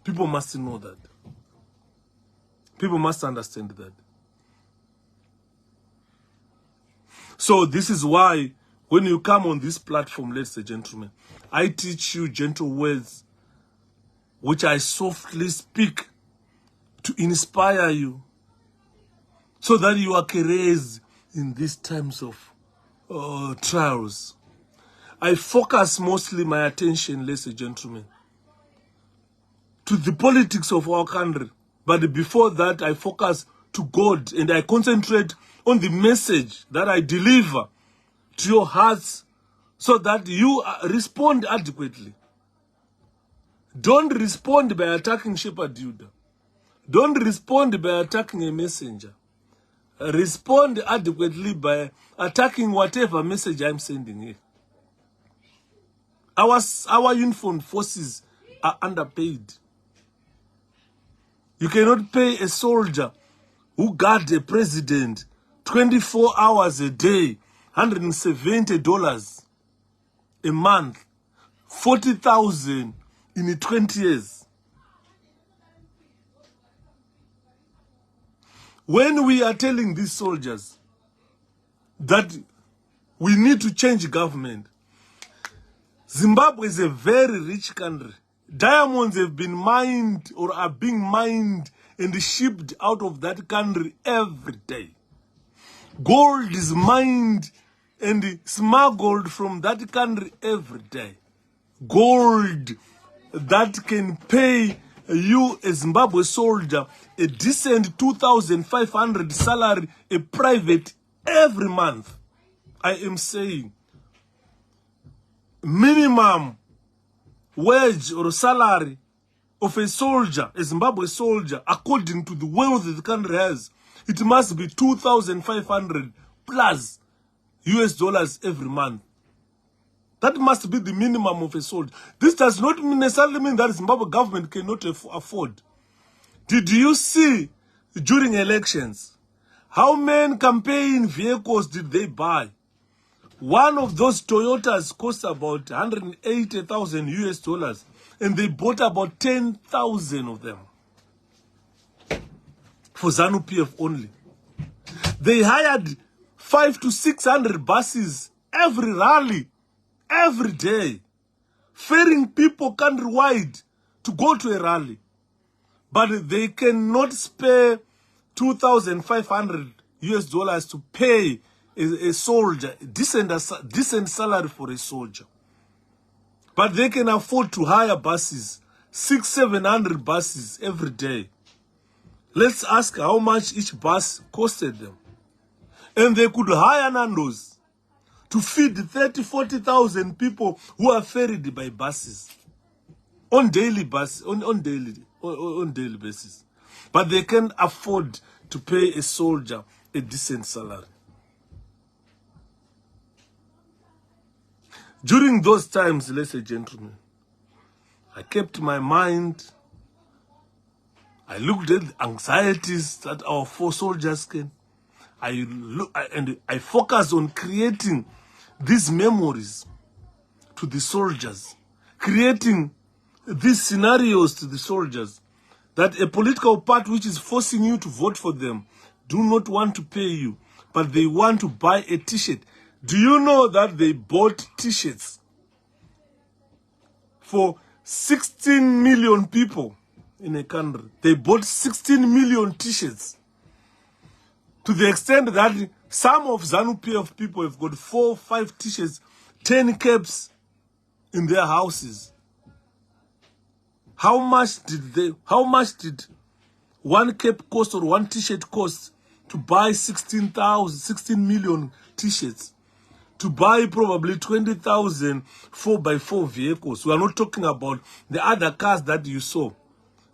People must know that. People must understand that. So this is why when you come on this platform, ladies and gentlemen, I teach you gentle words which I softly speak to inspire you so that you are raised in these times of trials. I focus mostly my attention, ladies and gentlemen, to the politics of our country. But before that, I focus to God and I concentrate on the message that I deliver to your hearts so that you respond adequately. Don't respond by attacking Shepherd Judah. Don't respond by attacking a messenger. Respond adequately by attacking whatever message I'm sending here. Our uniformed forces are underpaid. You cannot pay a soldier who guards a president 24 hours a day, $170 a month, 40,000 in 20 years. When we are telling these soldiers that we need to change government, Zimbabwe is a very rich country. Diamonds have been mined or are being mined and shipped out of that country every day. Gold is mined and smuggled from that country every day. Gold that can pay you, a Zimbabwe soldier, a decent 2,500 salary, a private every month. I am saying minimum wage or salary of a soldier, a Zimbabwe soldier, according to the wealth that the country has, it must be 2,500 plus US dollars every month. That must be the minimum of a soldier. This does not necessarily mean that the Zimbabwe government cannot afford. Did you see during elections how many campaign vehicles did they buy? One of those Toyotas cost about 180,000 US dollars, and they bought about 10,000 of them for ZANU-PF only. They hired 500 to 600 buses every rally, every day, ferrying people countrywide to go to a rally. But they cannot spare 2,500 US dollars to pay a soldier, decent salary for a soldier. But they can afford to hire buses, 600-700 buses every day. Let's ask how much each bus costed them. And they could hire Nandos to feed 30,000-40,000 people who are ferried by buses on daily basis. But they can afford to pay a soldier a decent salary. During those times, ladies and gentlemen, I kept my mind. I looked at the anxieties that our four soldiers can. I focused on creating these memories to the soldiers, creating these scenarios to the soldiers, that a political party which is forcing you to vote for them do not want to pay you, but they want to buy a t-shirt. Do you know that they bought t-shirts for 16 million people in a country? They bought 16 million t-shirts, to the extent that some of ZANU-PF people have got 4 or 5 t-shirts, 10 caps in their houses. How much did one cap cost or one t-shirt cost to buy 16 million t-shirts? To buy probably 20,000 4x4 vehicles. We are not talking about the other cars that you saw,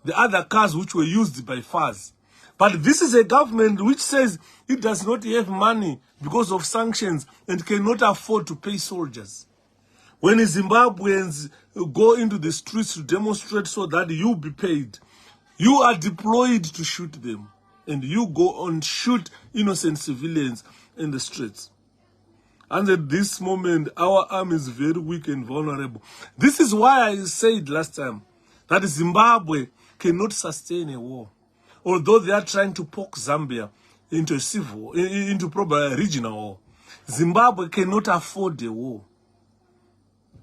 the other cars which were used by FARS. But this is a government which says it does not have money because of sanctions and cannot afford to pay soldiers. When Zimbabweans go into the streets to demonstrate so that you be paid, you are deployed to shoot them. And you go and shoot innocent civilians in the streets. And at this moment, our army is very weak and vulnerable. This is why I said last time that Zimbabwe cannot sustain a war. Although they are trying to poke Zambia into a civil, into probably a regional war, Zimbabwe cannot afford a war.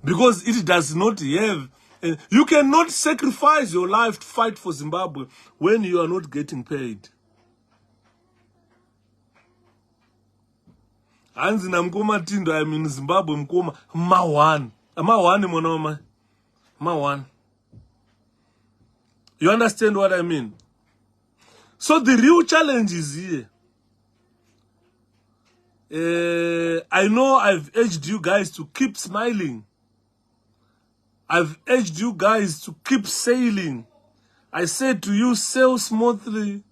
Because it does not have, you cannot sacrifice your life to fight for Zimbabwe when you are not getting paid. Hanzi namkoma tindo, I'm in Zimbabwe, mkoma, ma1. Ma1, ma1. You understand what I mean? So the real challenge is here. I know I've urged you guys to keep smiling. I've urged you guys to keep sailing. I said to you, sail smoothly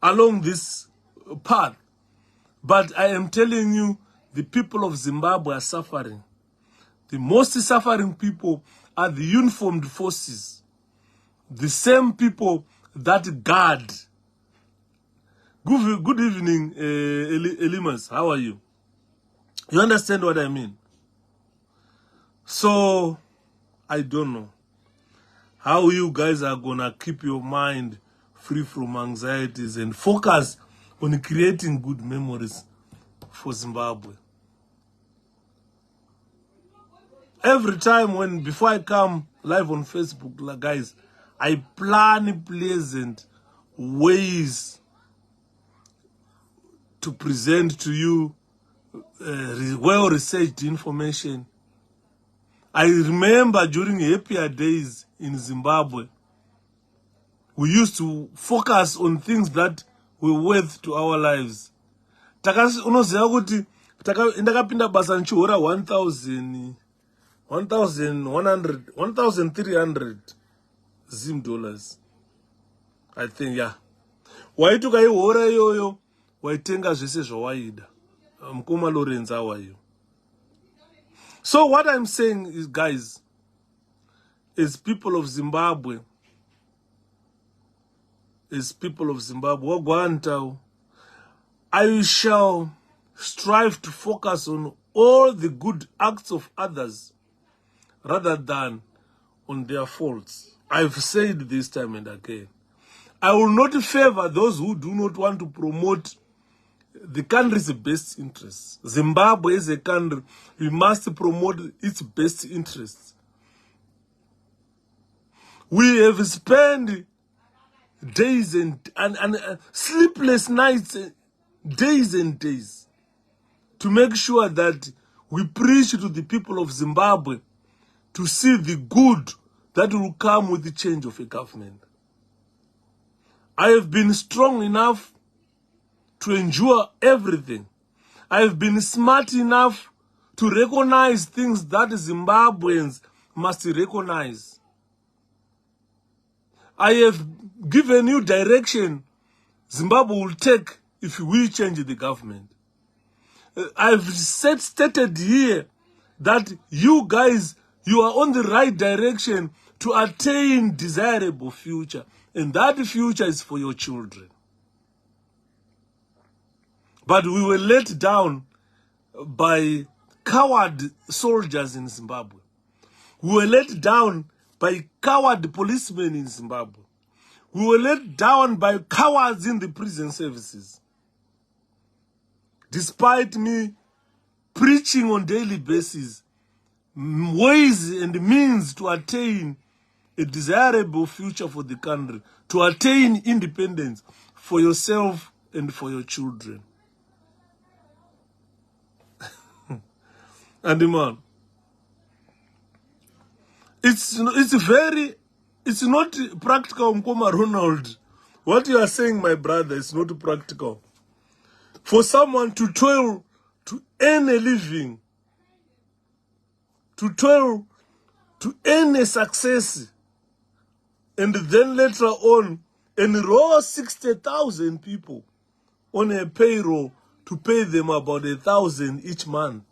along this path. But I am telling you, the people of Zimbabwe are suffering. The most suffering people are the uniformed forces. The same people that guard. Good evening, Elimas. How are you? You understand what I mean? So, I don't know how you guys are gonna keep your mind free from anxieties and focus on creating good memories for Zimbabwe. Every time before I come live on Facebook, guys, I plan pleasant ways to present to you well-researched information. I remember during happier days in Zimbabwe, we used to focus on things that were worth to our lives. Unoziva kuti ndakapinda basa nchihora 1,300 Zim dollars. I think, yeah. Waituka ihora iyoyo, waitenga zvese zvawaida. Mukoma Lorenzo, how are you? So what I'm saying is, guys, is people of Zimbabwe, I shall strive to focus on all the good acts of others rather than on their faults. I've said this time and again. I will not favor those who do not want to promote the country's best interests. Zimbabwe is a country, we must promote its best interests. We have spent days and sleepless nights, days and days, to make sure that we preach to the people of Zimbabwe to see the good that will come with the change of a government. I have been strong enough to endure everything. I have been smart enough to recognize things that Zimbabweans must recognize. I have given you direction Zimbabwe will take if we change the government. I've stated here that you guys, you are on the right direction to attain desirable future. And that future is for your children. But we were let down by coward soldiers in Zimbabwe We were let down by coward policemen in Zimbabwe. We were let down by cowards in the prison services. Despite me preaching on daily basis ways and means to attain a desirable future for the country, to attain independence for yourself and for your children. And man, it's not practical, Mkoma Ronald. What you are saying, my brother, is not practical. For someone to toil to earn a living, to toil to earn a success, and then later on enroll 60,000 people on a payroll to pay them about 1,000 each month.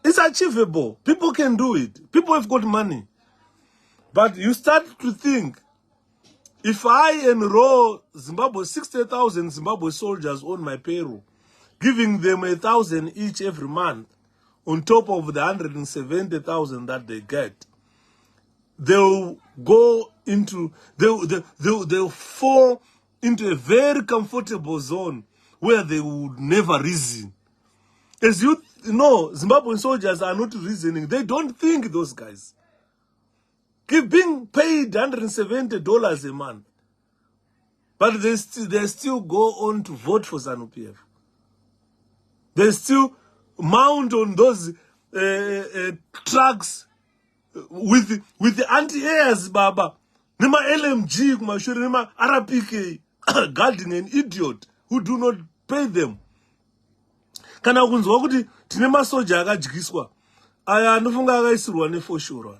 It's achievable. People can do it. People have got money. But you start to think, if I enroll 60,000 Zimbabwe soldiers on my payroll, giving them 1,000 each every month, on top of the 170,000 that they get, they'll go into, they'll fall into a very comfortable zone where they would never reason. As you know, Zimbabwean soldiers are not reasoning. They don't think, those guys. Being paid $170 a month. But they still go on to vote for ZANU-PF. They still mount on those trucks with the anti-airs, Baba. Nema LMG, Nema RPK, guarding an idiot who do not pay them. Kana kunzwa kuti tine masoja akadyiswa aya anofunga akaisirwa nefoshoro.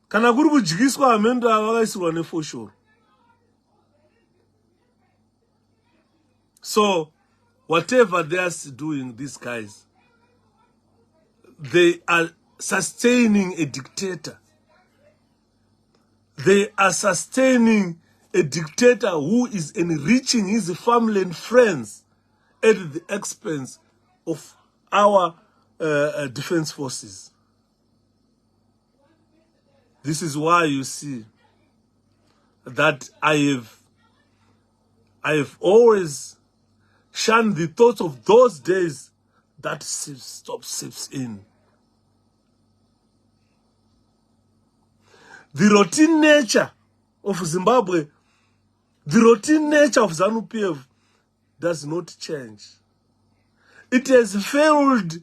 Kana kuri kudyiswa amendo akaisirwa nefoshoro. So whatever they are doing, these guys, they are sustaining a dictator. They are sustaining a dictator who is enriching his family and friends at the expense of our defense forces. This is why you see that I have always shunned the thoughts of those days that seeps in. The routine nature of Zimbabwe, the routine nature of ZANU-PF does not change. It has failed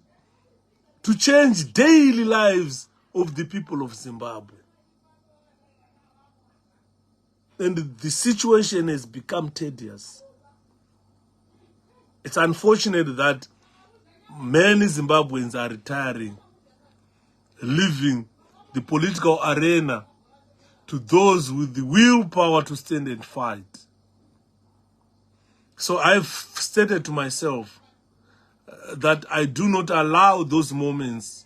to change daily lives of the people of Zimbabwe. And the situation has become tedious. It's unfortunate that many Zimbabweans are retiring, leaving the political arena to those with the willpower to stand and fight. So I've stated to myself that I do not allow those moments.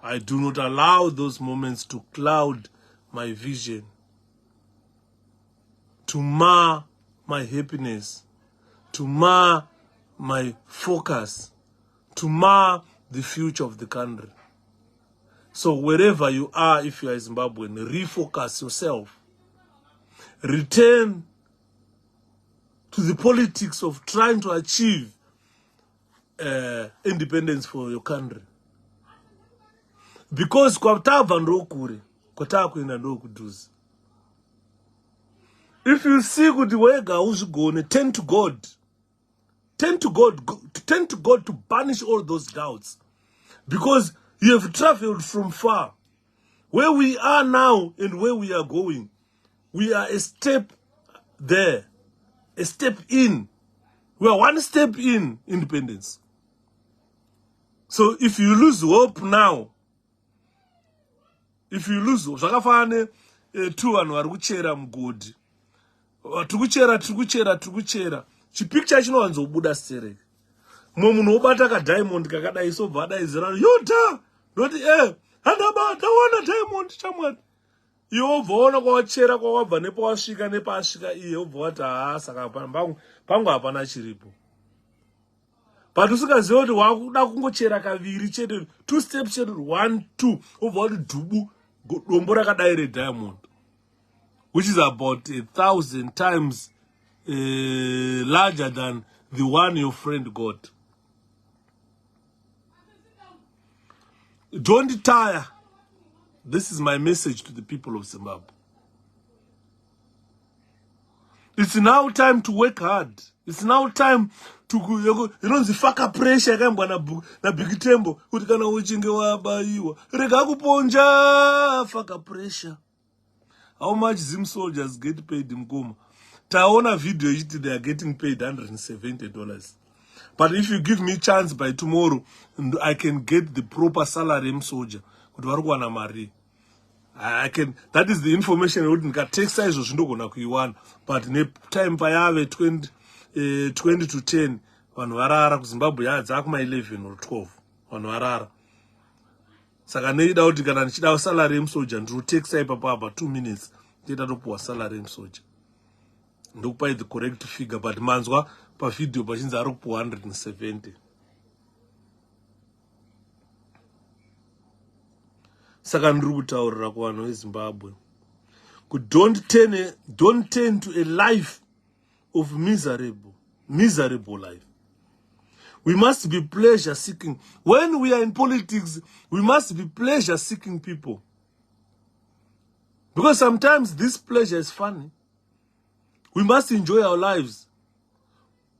I do not allow those moments to cloud my vision, to mar my happiness, to mar my focus, to mar the future of the country. So wherever you are, if you are Zimbabwean, refocus yourself. Return to the politics of trying to achieve independence for your country. Because if you see good way, turn to God. Turn to God to banish all those doubts. Because you have traveled from far. Where we are now and where we are going, we are a step there. A step in. We are one step in independence. So if you lose hope now, if you lose hope, zvakafane two vanhu vari kuchera mugodhi. Tikuchera. Chipicture chinowanzobuda stereke. Mumwe munhu obata kaDiamond kakadai sobva adaizira yota. Noti handabata wana Diamond chamwari. Iwo obvaona kwawachera kwawabva nepawasvika iye obva wati saka pangu hapana chiripo. But usikaziva kuti wakuda kungochera kaviri chete 2 steps chete 1 2 obva kuti dhubu dombo rakadai reDiamond, which is about 1,000 times larger than the one your friend got. Don't tire. This is my message to the people of Zimbabwe. It's now time to work hard. It's now time to the faka pressure kambwa na 𝗵𝗵𝗶𝗀𝗵𝗲𝗿 kuti kana uchinge wabaiwa rega kuponja faka pressure. How much Zim soldiers get paid in Goma? Taona video they are getting paid $170. But if you give me chance by tomorrow, I can get the proper salary soldier. I can. That is the information I wouldn't get. Take size of Shindogona, but ne time payave 20 to 10 on Warara, Zimbabwe, Zakma 11 or 12 on Warara. Saganade out to get our salary soldier and to take say papa 2 minutes. Get a poor salary soldier. No pay the correct figure, but Manzwa per video, but in the 170. Second route or Rakwano is Zimbabwe. Don't turn to a life of miserable life. We must be pleasure seeking. When we are in politics, we must be pleasure seeking people. Because sometimes this pleasure is funny. We must enjoy our lives.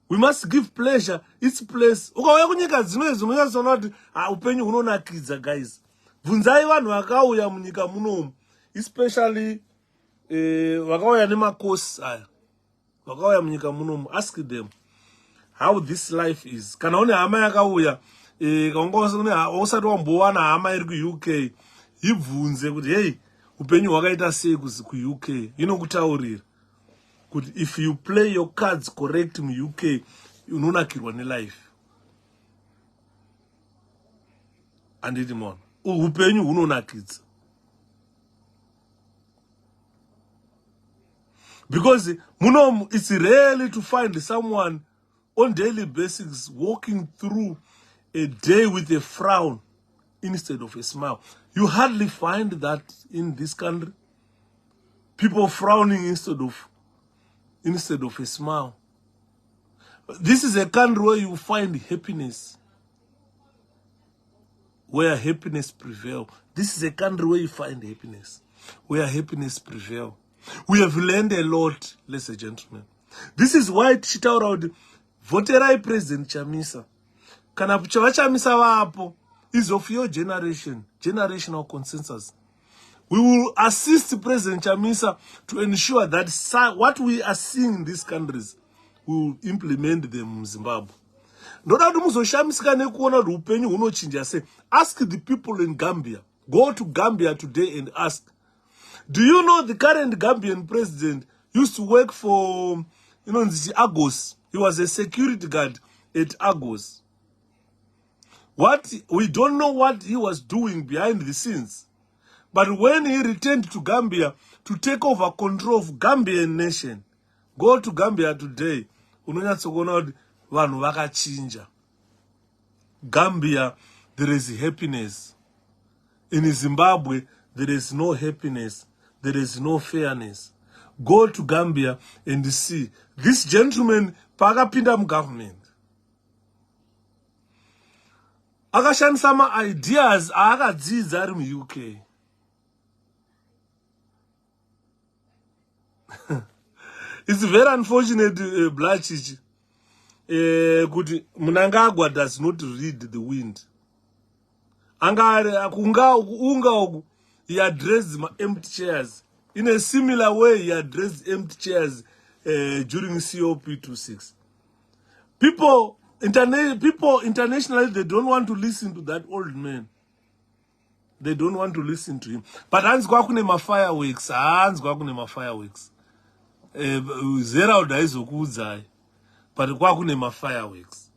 We must give pleasure its place. Guys. Vunzai vanhu vakauya munyika munomu, especially vakauya nemakosi aya. Vakauya munyika munomu, ask them how this life is. Kana une hama yakauya, usati wambowana hama iri kuUK, ibvunze kuti hey, upenyu hwakaita sei kuUK. Inokutaurira kuti if you play your cards correct muUK, unonakirwa nelife. Anditi mon. Upenyu hunonakidza. Because munomu, it's rarely to find someone on daily basis walking through a day with a frown instead of a smile. You hardly find that in this country. People frowning instead of a smile. This is a country where you find happiness. Where happiness prevails. This is a country where you find happiness. Where happiness prevails. We have learned a lot, ladies and gentlemen. This is why Chitaurod voterai President Chamisa. Kana chava Chamisa vapo is of your generation, generational consensus. We will assist President Chamisa to ensure that what we are seeing in these countries, we will implement them in Zimbabwe. Ask the people in Gambia. Go to Gambia today and ask. Do you know the current Gambian president used to work for, Agos? He was a security guard at Agos. We don't know what he was doing behind the scenes. But when he returned to Gambia to take over control of Gambian nation, go to Gambia today. Gambia, there is happiness. In Zimbabwe, there is no happiness. There is no fairness. Go to Gambia and see. This gentleman, Pagapindam government. Akashan sama ideas akadzidza ari muUK. It's very unfortunate, 𝗵𝗵𝗶𝗀𝗵𝗂𝗍. Kuti Mnangagwa does not read the wind. He addressed empty chairs. In a similar way, he addressed empty chairs during COP26. People internationally, they don't want to listen to that old man. They don't want to listen to him. But Hans Gwakunema fireworks. Zera udaizokudzai. But Gwakunema fireworks.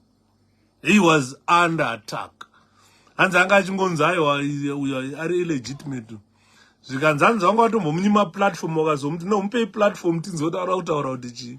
He was under attack. Hans angachingonzayo ari illegitimate. Zvikanzanza wanga watombomunyima platform wakazomti no mupe platform tinzotaura kutaura kuti chi.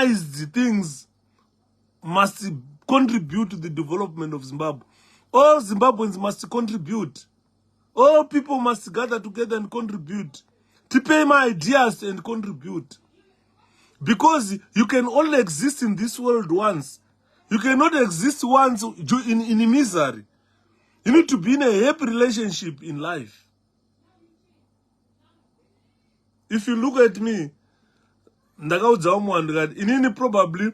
organized things must contribute to the development of Zimbabwe. All Zimbabweans must contribute. All people must gather together and contribute. To pay my ideas and contribute. Because you can only exist in this world once. You cannot exist once in misery. You need to be in a happy relationship in life. If you look at me, probably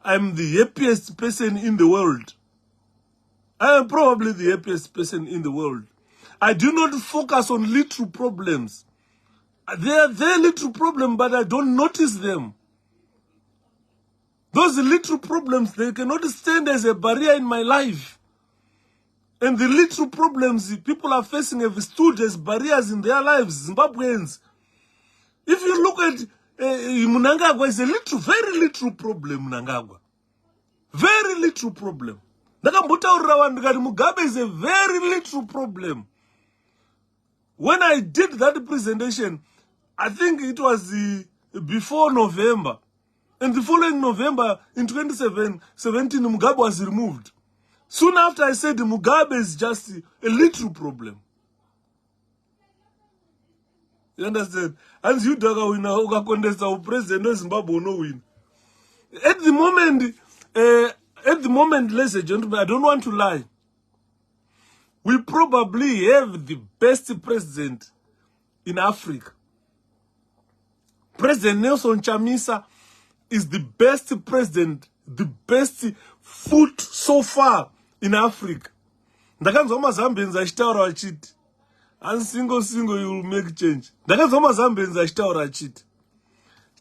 I'm the happiest person in the world. I am probably the happiest person in the world. I do not focus on little problems. They're little problems, but I don't notice them. Those little problems, they cannot stand as a barrier in my life. And the little problems people are facing have stood as barriers in their lives, Zimbabweans. If you look at Mnangagwa, is a very little problem, Mnangagwa. Very little problem. Mugabe is a very little problem. When I did that presentation, I think it was before November. And the following November, in 2017, Mugabe was removed. Soon after, I said Mugabe is just a little problem. You understand? And you don't win a contest of president of Zimbabwe no win. At the moment, ladies and gentlemen, I don't want to lie. We probably have the best president in Africa. President Nelson Chamisa is the best president, the best foot so far in Africa. Ndakanzwa Zambians achitaura achiti, and single you will make change. Ndakanzwa Zambians achitaura achiti,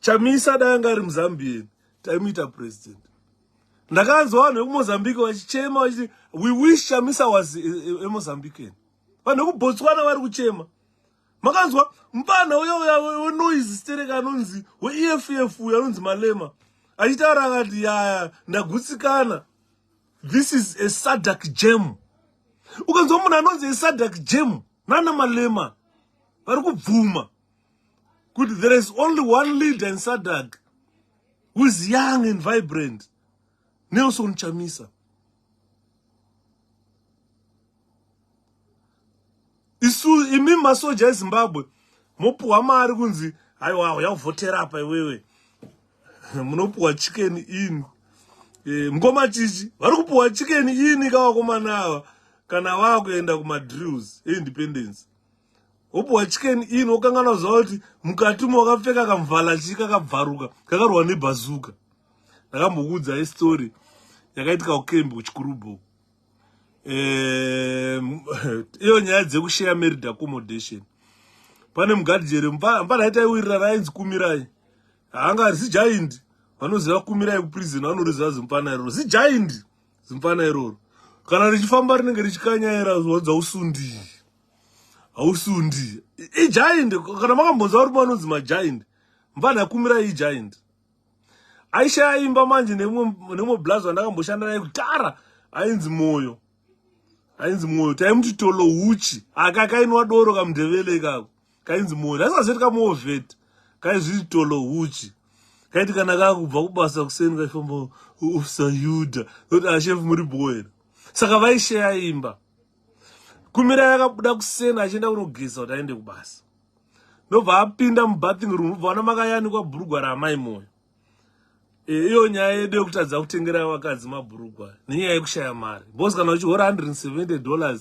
Chamisa danga ari Mzambian, taimita president. Ndakanzwa vanhu vekuMozambique vachichema vachiti, we wish Chamisa was a Mozambican. Vanhu vekuBotswana vari kuchema. Makanzwa mpana uya noise stereka anonzi weEFF uya anonzi Malema achitaura akati ya ndagutsikana, this is a SADC gem. Ukanzwa munhu anonzi a SADC gem nana Malema vari kubvuma kuti there is only one leader in SADC who is young and vibrant, Nelson Chamisa. Imi masoja eZimbabwe mopuwa mari kunzi aiwa uyavhotera apa iwewe munopuwa chicken in mngoma chichi vari kupuwa chicken in kavakomana ava kana vakuenda kumadrills eindependence opuwa chicken in okangana zva kuti mukati wakapfeka kamvhala chi kakabvaruka kakarwa nebhazuka. Ndakambokuudza istori yakaitika kuKembe kuchikurubo. Iyo nyaya dzekushare merit accommodation. pane mugadhijeri mpana ita iwirira rainzi kumirai hanga zijaindi vanoziva kumirai kuprison vanoriziva zimpana iroro zijaindi zimpana iroro kana richifamba rinenge richikanyaira zvodza usundi hausundi ijaindi kana makambonzwa uri vanonzi majaindi mpana kumirai ijaindi aishaya imba manje nemwe blazi wandakamboshanda naye kudhara ainzi moyo taimuti tolo huchi aka kainwa doro kamundevele kako kainzi moyo dasazeti kamovheti kaizviti tolo huchi kaiti kana kakubva kubasa kuseni kaifamba usayudha kuti ashefu muri bhoera saka vaishaya imba kumira yakabuda kuseni achienda kunogesa kuti aende kubasa nobva apinda mubathing room ubva wana makayanikwa bhurugwa ramai moyo iyo nyaya yedu yekutadza kutengera vakadzi mabhurugwa nenyaya yekushaya mari bhosi kana uchihora $170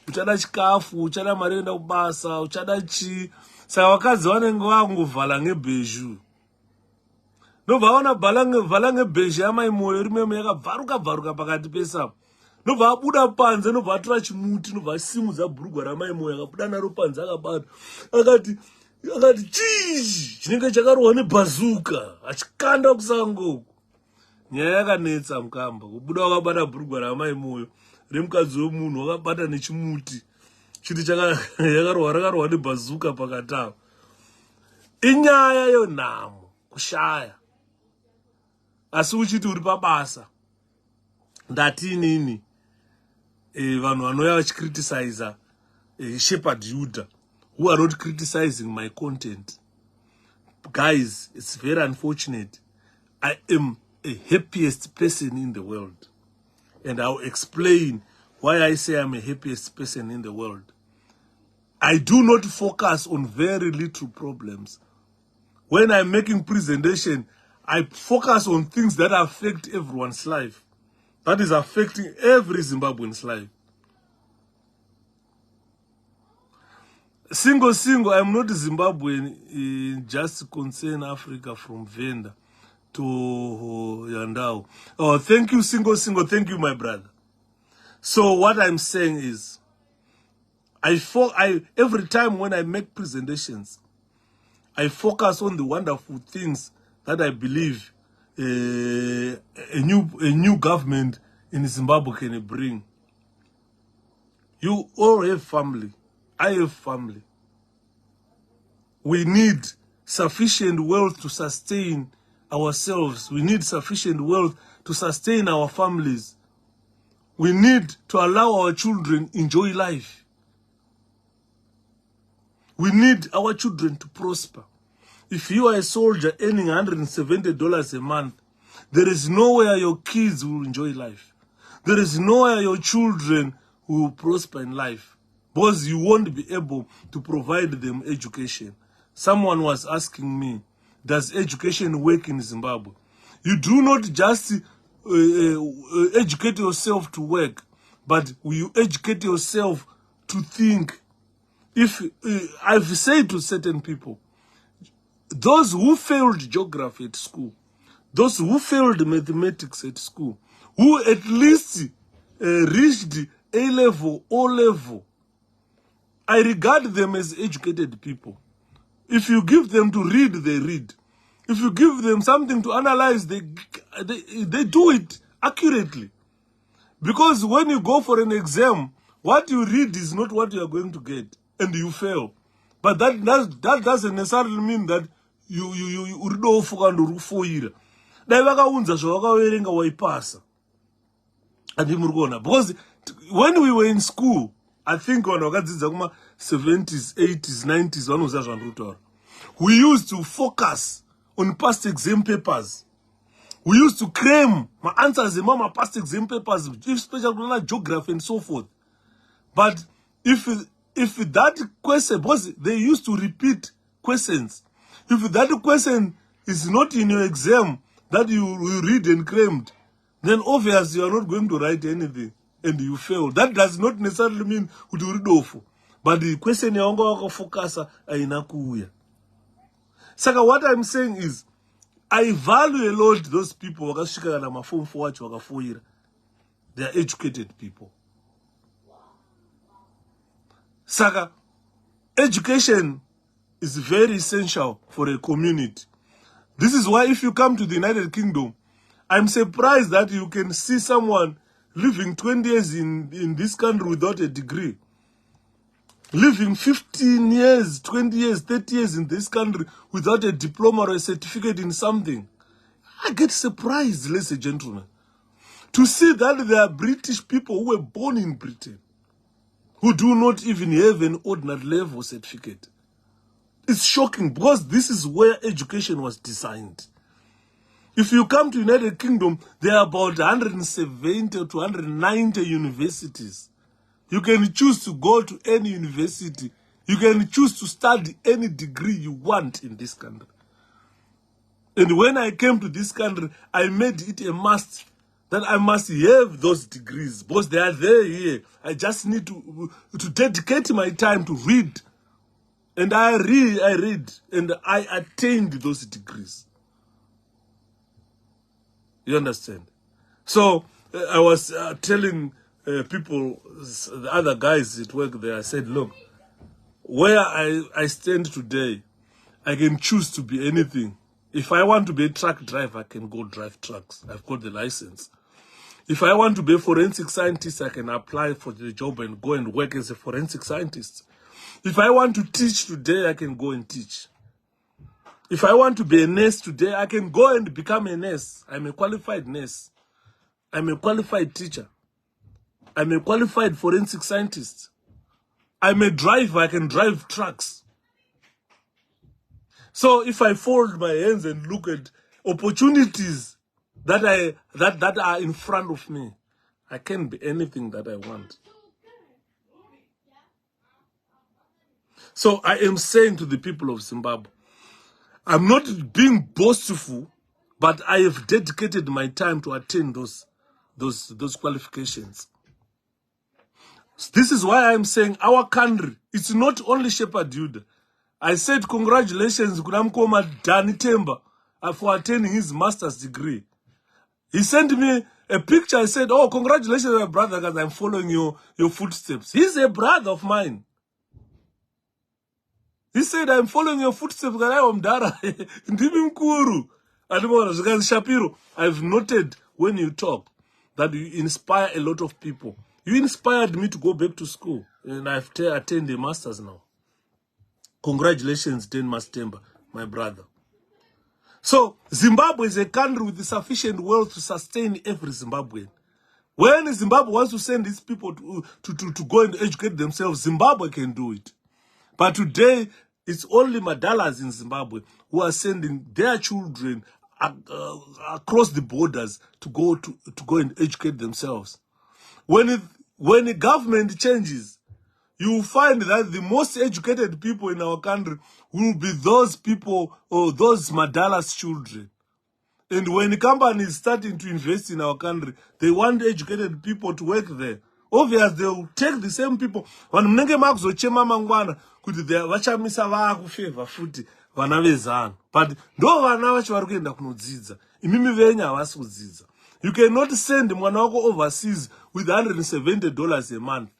uchada chikafu uchada mari yoenda kubasa uchada chi saka vakadzi vanenge vakungovhala ngebhezhu nobva vaona vhala ngebhezhu yamai moyo rimeme yakabvaruka pakati pesapa nobva abuda panze nobva atora chimuti nobva asimudza bhurugwa ramai moyo akabuda naro panze akabata akati chii chinenge chakarohwa nebhazuka achikanda kusango nyaya yakanetsa mukamba kubuda wakabata bhurugwa ramai moyo remukadzi wemunhu wakabata nechimuti chiti yakarohwa nebhazuka pakatava inyaya yonhamo kushaya asi uchiti uri pabasa ndatinini vanhu vanouya vachikriticiza shepherd Judah who are not criticizing my content. Guys, it's very unfortunate. I am a happiest person in the world. And I'll explain why I say I'm a happiest person in the world. I do not focus on very little problems. When I'm making presentation, I focus on things that affect everyone's life. That is affecting every Zimbabwean's life. Single, I'm not Zimbabwean, just concern Africa from Venda to Yandao. Oh, thank you, single, thank you, my brother. So what I'm saying is, every time when I make presentations, I focus on the wonderful things that I believe a new government in Zimbabwe can bring. You all have family. I have family. We need sufficient wealth to sustain ourselves. We need sufficient wealth to sustain our families. We need to allow our children enjoy life. We need our children to prosper. If you are a soldier earning $170 a month, there is nowhere your kids will enjoy life. There is nowhere your children will prosper in life. Because you won't be able to provide them education. Someone was asking me, does education work in Zimbabwe? You do not just educate yourself to work, but you educate yourself to think. If I've said to certain people, those who failed geography at school, those who failed mathematics at school, who at least reached A-level, O-level, I regard them as educated people. If you give them to read, they read. If you give them something to analyze, they do it accurately. Because when you go for an exam, what you read is not what you are going to get, and you fail. But that doesn't necessarily mean that you uridofuka ndorufoira. Dai vakaunza zvavakaverenga waipasa. Because when we were in school, I think when we 70s, 80s, 90s, we used to focus on past exam papers. We used to cram my answers in my past exam papers, especially geography and so forth. But if that question, because they used to repeat questions, if that question is not in your exam that you read and crammed, then obviously you are not going to write anything. And you fail. That does not necessarily mean you read off. But the question you focus on. Saka, what I'm saying is, I value a lot those people. They are educated people. Saka, education is very essential for a community. This is why if you come to the United Kingdom, I'm surprised that you can see someone living 20 years in this country without a degree. Living 15 years, 20 years, 30 years in this country without a diploma or a certificate in something. I get surprised, ladies and gentlemen, to see that there are British people who were born in Britain who do not even have an ordinary level certificate. It's shocking because this is where education was designed. If you come to United Kingdom, there are about 170 to 190 universities. You can choose to go to any university. You can choose to study any degree you want in this country. And when I came to this country, I made it a must that I must have those degrees because they are there here. I just need to dedicate my time to read. And I read, and I attained those degrees. You understand? So I was telling people, the other guys at work there, I said, look, where I stand today, I can choose to be anything. If I want to be a truck driver, I can go drive trucks. I've got the license. If I want to be a forensic scientist, I can apply for the job and go and work as a forensic scientist. If I want to teach today, I can go and teach. If I want to be a nurse today, I can go and become a nurse. I'm a qualified nurse. I'm a qualified teacher. I'm a qualified forensic scientist. I'm a driver. I can drive trucks. So if I fold my hands and look at opportunities that are in front of me, I can be anything that I want. So I am saying to the people of Zimbabwe, I'm not being boastful, but I have dedicated my time to attain those qualifications. This is why I'm saying our country, it's not only 𝗬𝗵𝗶𝗍𝗬. I said congratulations to 𝗀𝗵𝗶𝗍𝗬 for attaining his master's degree. He sent me a picture. I said, oh, congratulations, my brother, because I'm following your footsteps. He's a brother of mine. He said, I'm following your footsteps because I am Dara. Shapiro, I've noted when you talk that you inspire a lot of people. You inspired me to go back to school, and I've attained a master's now. Congratulations, 𝗀𝗵𝗶𝗍𝗬, my brother. So, Zimbabwe is a country with sufficient wealth to sustain every Zimbabwean. When Zimbabwe wants to send these people to go and educate themselves, Zimbabwe can do it. But today, it's only Madalas in Zimbabwe who are sending their children across the borders to go and educate themselves. When the government changes, you will find that the most educated people in our country will be those people or those Madalas children. And when the company is starting to invest in our country, they want educated people to work there. Obviously, they will take the same people. But you cannot send mwana wako overseas with $170 a month.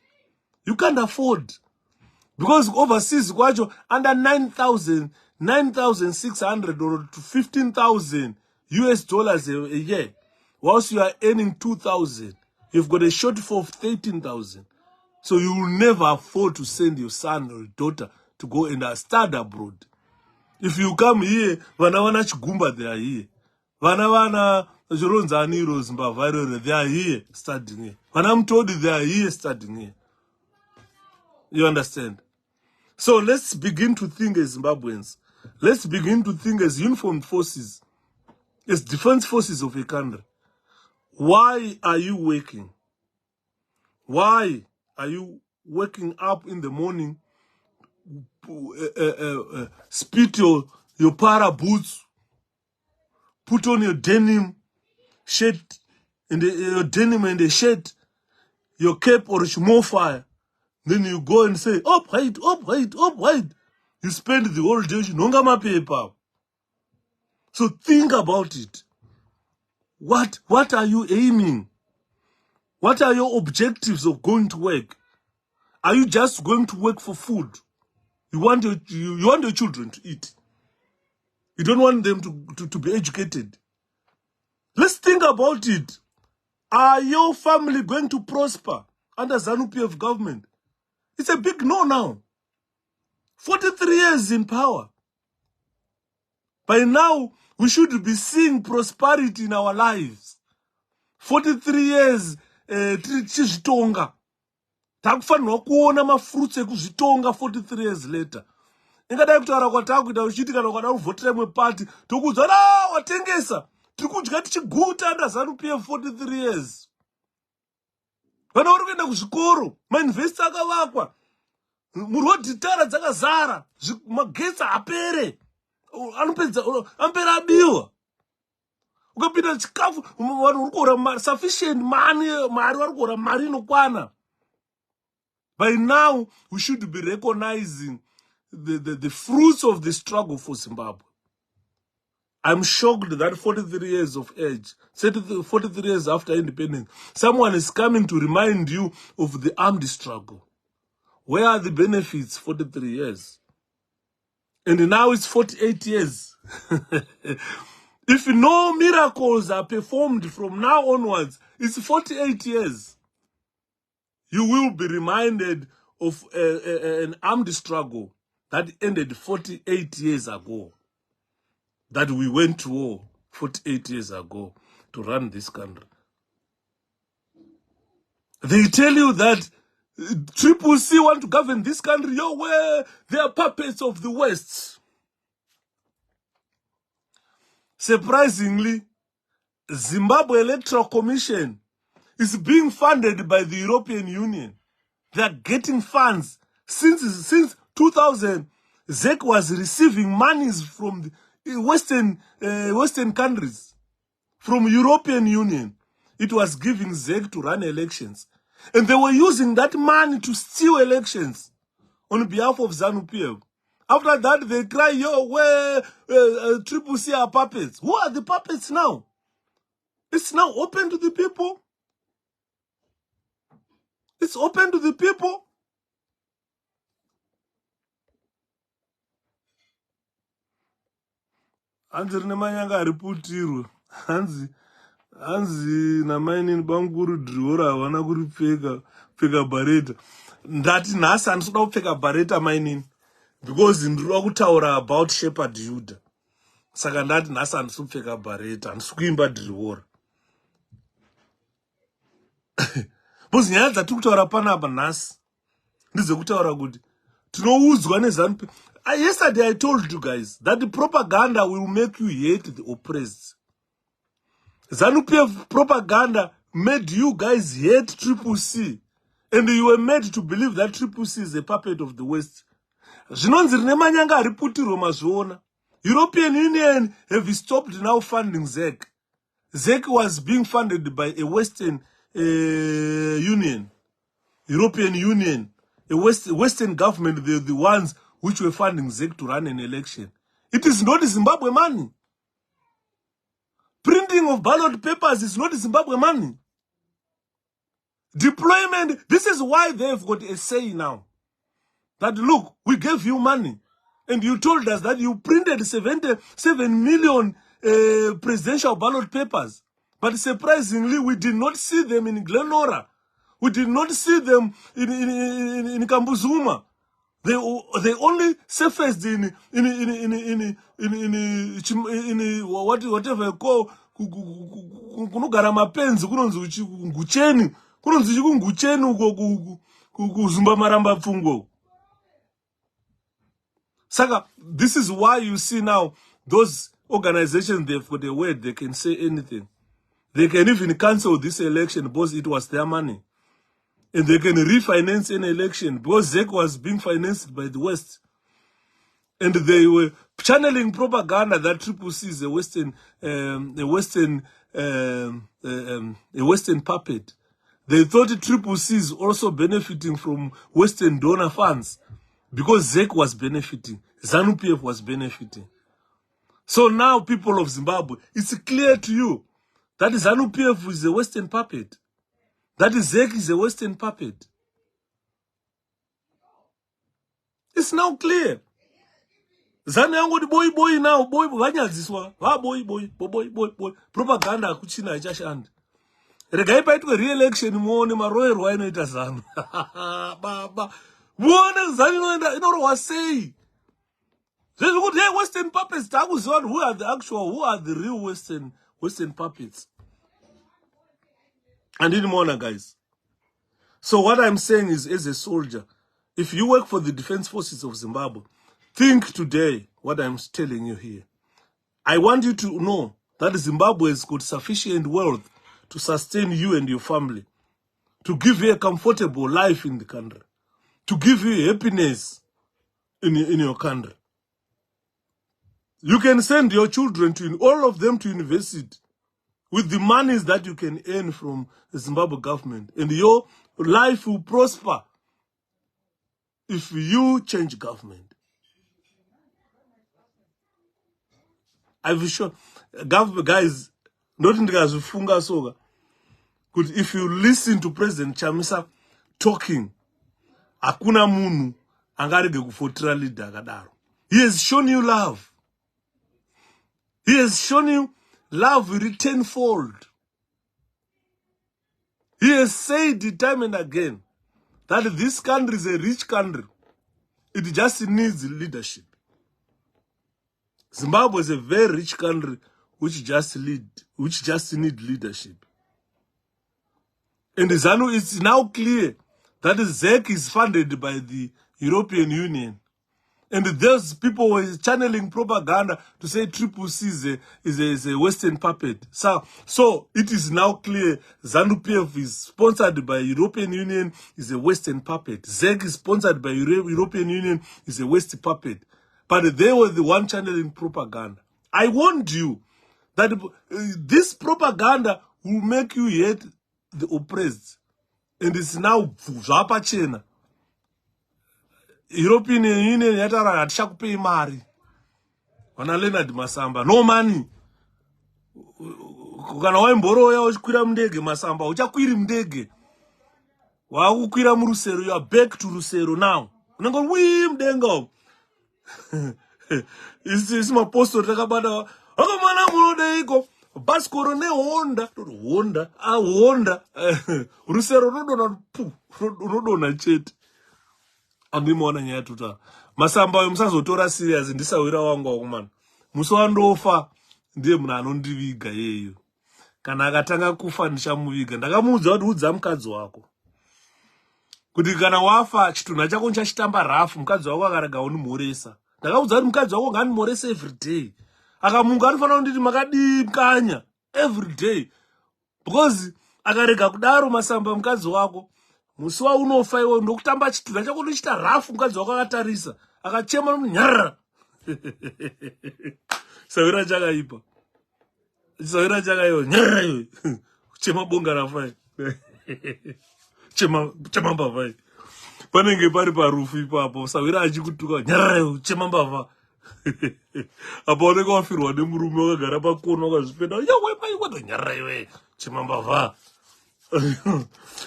You can't afford. Because overseas, under $9,600 or to $15,000 US a year. Whilst you are earning $2,000, you've got a shortfall of $13,000. So you will never afford to send your son or daughter to go and study abroad. If you come here, vana chigumba, they are here. Vana Zimbabwe, they are here studying here. Vana Mtodi, they are here studying here. You understand? So let's begin to think as Zimbabweans. Let's begin to think as uniformed forces, as defense forces of a country. Why are you working? Why are you waking up in the morning, spit your para boots, put on your denim shirt, and your denim and the shirt, your cape or small fire? Then you go and say, up, wait. You spend the whole day, 𝗀𝗵𝗶𝗍𝗬. So think about it. What are you aiming? What are your objectives of going to work? Are you just going to work for food? You want your children to eat. You don't want them to be educated. Let's think about it. Are your family going to prosper under ZANU-PF government? It's a big no now. 43 years in power. By now, we should be seeing prosperity in our lives. 43 years, tichitonga. Takufanwa kuona mafruits ekuzvitonga 43 years later. Ingadai kutaura kwatakuita uchiti kana ukada kuvhotera mwe party tokudzwa watengesa tiri kudya tichiguta under ZANU-PF 43 years. Vana vari kuenda kuzvikoro, mainvesti akavakwa, murodhi tara dzakazara, magetsi apere, anopera abiwa. Ukapinda chikafu vanhu vari kuora sufficient mari vari kuora mari inokwana. By now, we should be recognizing the fruits of the struggle for Zimbabwe. I'm shocked that 43 years of age, 43 years after independence, someone is coming to remind you of the armed struggle. Where are the benefits 43 years? And now it's 48 years. If no miracles are performed from now onwards, it's 48 years. You will be reminded of an armed struggle that ended 48 years ago. That we went to war 48 years ago to run this country. They tell you that 𝗃𝗃𝗃 want to govern this country. Where they are puppets of the West. Surprisingly, Zimbabwe Electoral Commission is being funded by the European Union. They are getting funds. Since 2000, ZEC was receiving monies from the Western countries. From European Union, it was giving ZEC to run elections. And they were using that money to steal elections on behalf of ZANU-PF. After that, they cry, where 𝗃𝗃𝗃 are puppets. Who are the puppets now? It's now open to the people. It's open to the people. Hanzi rinemanyanga ariputirwa. Hanzi namainini banguru dhriora havana kuripfeka bhareta. Ndati nhasi handisida kupfeka bhareta mainini. Because ndiri kutaura about Shepherd Yuda. Saka ndati nhasi handisi kupfeka bhareta. Handisi kuimba dhriora. Bozi nyaya dzatiri kutaura panapa nhasi ndedzekutaura kuti tinoudzwa neZANU-PF. Yesterday I told you guys that the propaganda will make you hate the oppressed. ZANU-PF propaganda made you guys hate 𝗃𝗃𝗃, and you were made to believe that 𝗃𝗃𝗃 is a puppet of the West. Zvinonzi rine manyanga ariputirwa mazviona. European Union have stopped now funding ZEC. ZEC was being funded by a Western Union, European Union, a Western government. They're the ones which were funding ZEC to run an election. It is not Zimbabwe money. Printing of ballot papers is not Zimbabwe money. Deployment, this is why they've got a say now. That look, we gave you money. And you told us that you printed 77 million presidential ballot papers. But surprisingly, we did not see them in Glenora. We did not see them in Kambuzuma. They only surfaced in whatever call kunogara mapenzi kunonzi ngucheni kunonzi ngucheni uko kuzumba maramba pfungo. Saka, this is why you see now those organizations, they've got a word, they can say anything. They can even cancel this election because it was their money. And they can refinance an election because ZEC was being financed by the West. And they were channeling propaganda that 𝗃𝗃𝗃 is a Western puppet. They thought 𝗃𝗃𝗃 is also benefiting from Western donor funds because ZEC was benefiting, ZANU-PF was benefiting. So now, people of Zimbabwe, it's clear to you that ZANU-PF is a Western puppet. That ZEC is a Western puppet. It's now clear. Zanu yangu boy now, boy vanyadziswa. Va boy. Propaganda akuchina haichashandi. Regai paitwe re-election muone maroerwa inoita Zanu. Baba. Muone Zanu inorohwa sei. Hey, Western puppets, who are the real Western puppets? And in more, guys. So what I'm saying is, as a soldier, if you work for the defense forces of Zimbabwe, think today what I'm telling you here. I want you to know that Zimbabwe has got sufficient wealth to sustain you and your family, to give you a comfortable life in the country, to give you happiness in your country. You can send your children all of them to university with the monies that you can earn from the Zimbabwe government, and your life will prosper if you change government. I've shown guys, not in the guys who funga soga. Good, if you listen to President Chamisa talking, akuna munu angarige kufuatira leader kadaro. He has shown you love. He has shown you love tenfold. He has said it time and again that this country is a rich country. It just needs leadership. Zimbabwe is a very rich country which just need leadership. And Zanu, it's now clear that ZEC is funded by the European Union. And those people were channeling propaganda to say 𝗵𝗵𝗶 is a Western puppet. So it is now clear ZANU-PF is sponsored by European Union, is a Western puppet. ZEC is sponsored by European Union, is a Western puppet. But they were the one channeling propaganda. I warned you that this propaganda will make you hate the oppressed. And it's now zvapachena. European Union yatara hatishakupai mari. Wana Leonard Masamba, no money. Kana waimboroya uchikwira mundege Masamba, uchakwiri mundege. Wakukwira murusero, you are back to Rusero now. Unango wii mdengo. Isi maposto takabada. Aka mana mulode iko. Baskoro ne Honda. Honda. Rusero unodona chete. Andimona nyaya tuta. Masamba yo musazotora serious ndisawira wangu wakumana. Musowandofa ndiye munhu anondiviga yeyo. Kana akatanga kufa ndichamuviga. Ndakamuudza kuti udza mukadzi wako. Kuti kana wafa chitunha chako nchachitamba rafu, mukadzi wako akarega unimhoresa. Ndakaudza kuti mukadzi wako nganimhoresa every day. Akamunga anofanira kunditi makadimkanya every day. Because akarega kudaro Masamba mukadzi wako, musi waunofa iwe ndokutamba chitunha chako ndochita rafu, mukadzi wako akatarisa akachema nyarra. Sawira chakaipa. Sawira chakaipa nyarra iwe. Chema bonga rafai. Chema mbavha. Panenge pari parufu ipapo Sawira achikutuka nyarra iwe chema mbavha. Apo oneka wafirwa nemurume wakagara pakona wakazvipenda. Yawe paiwa nyarra iwe chema mbavha.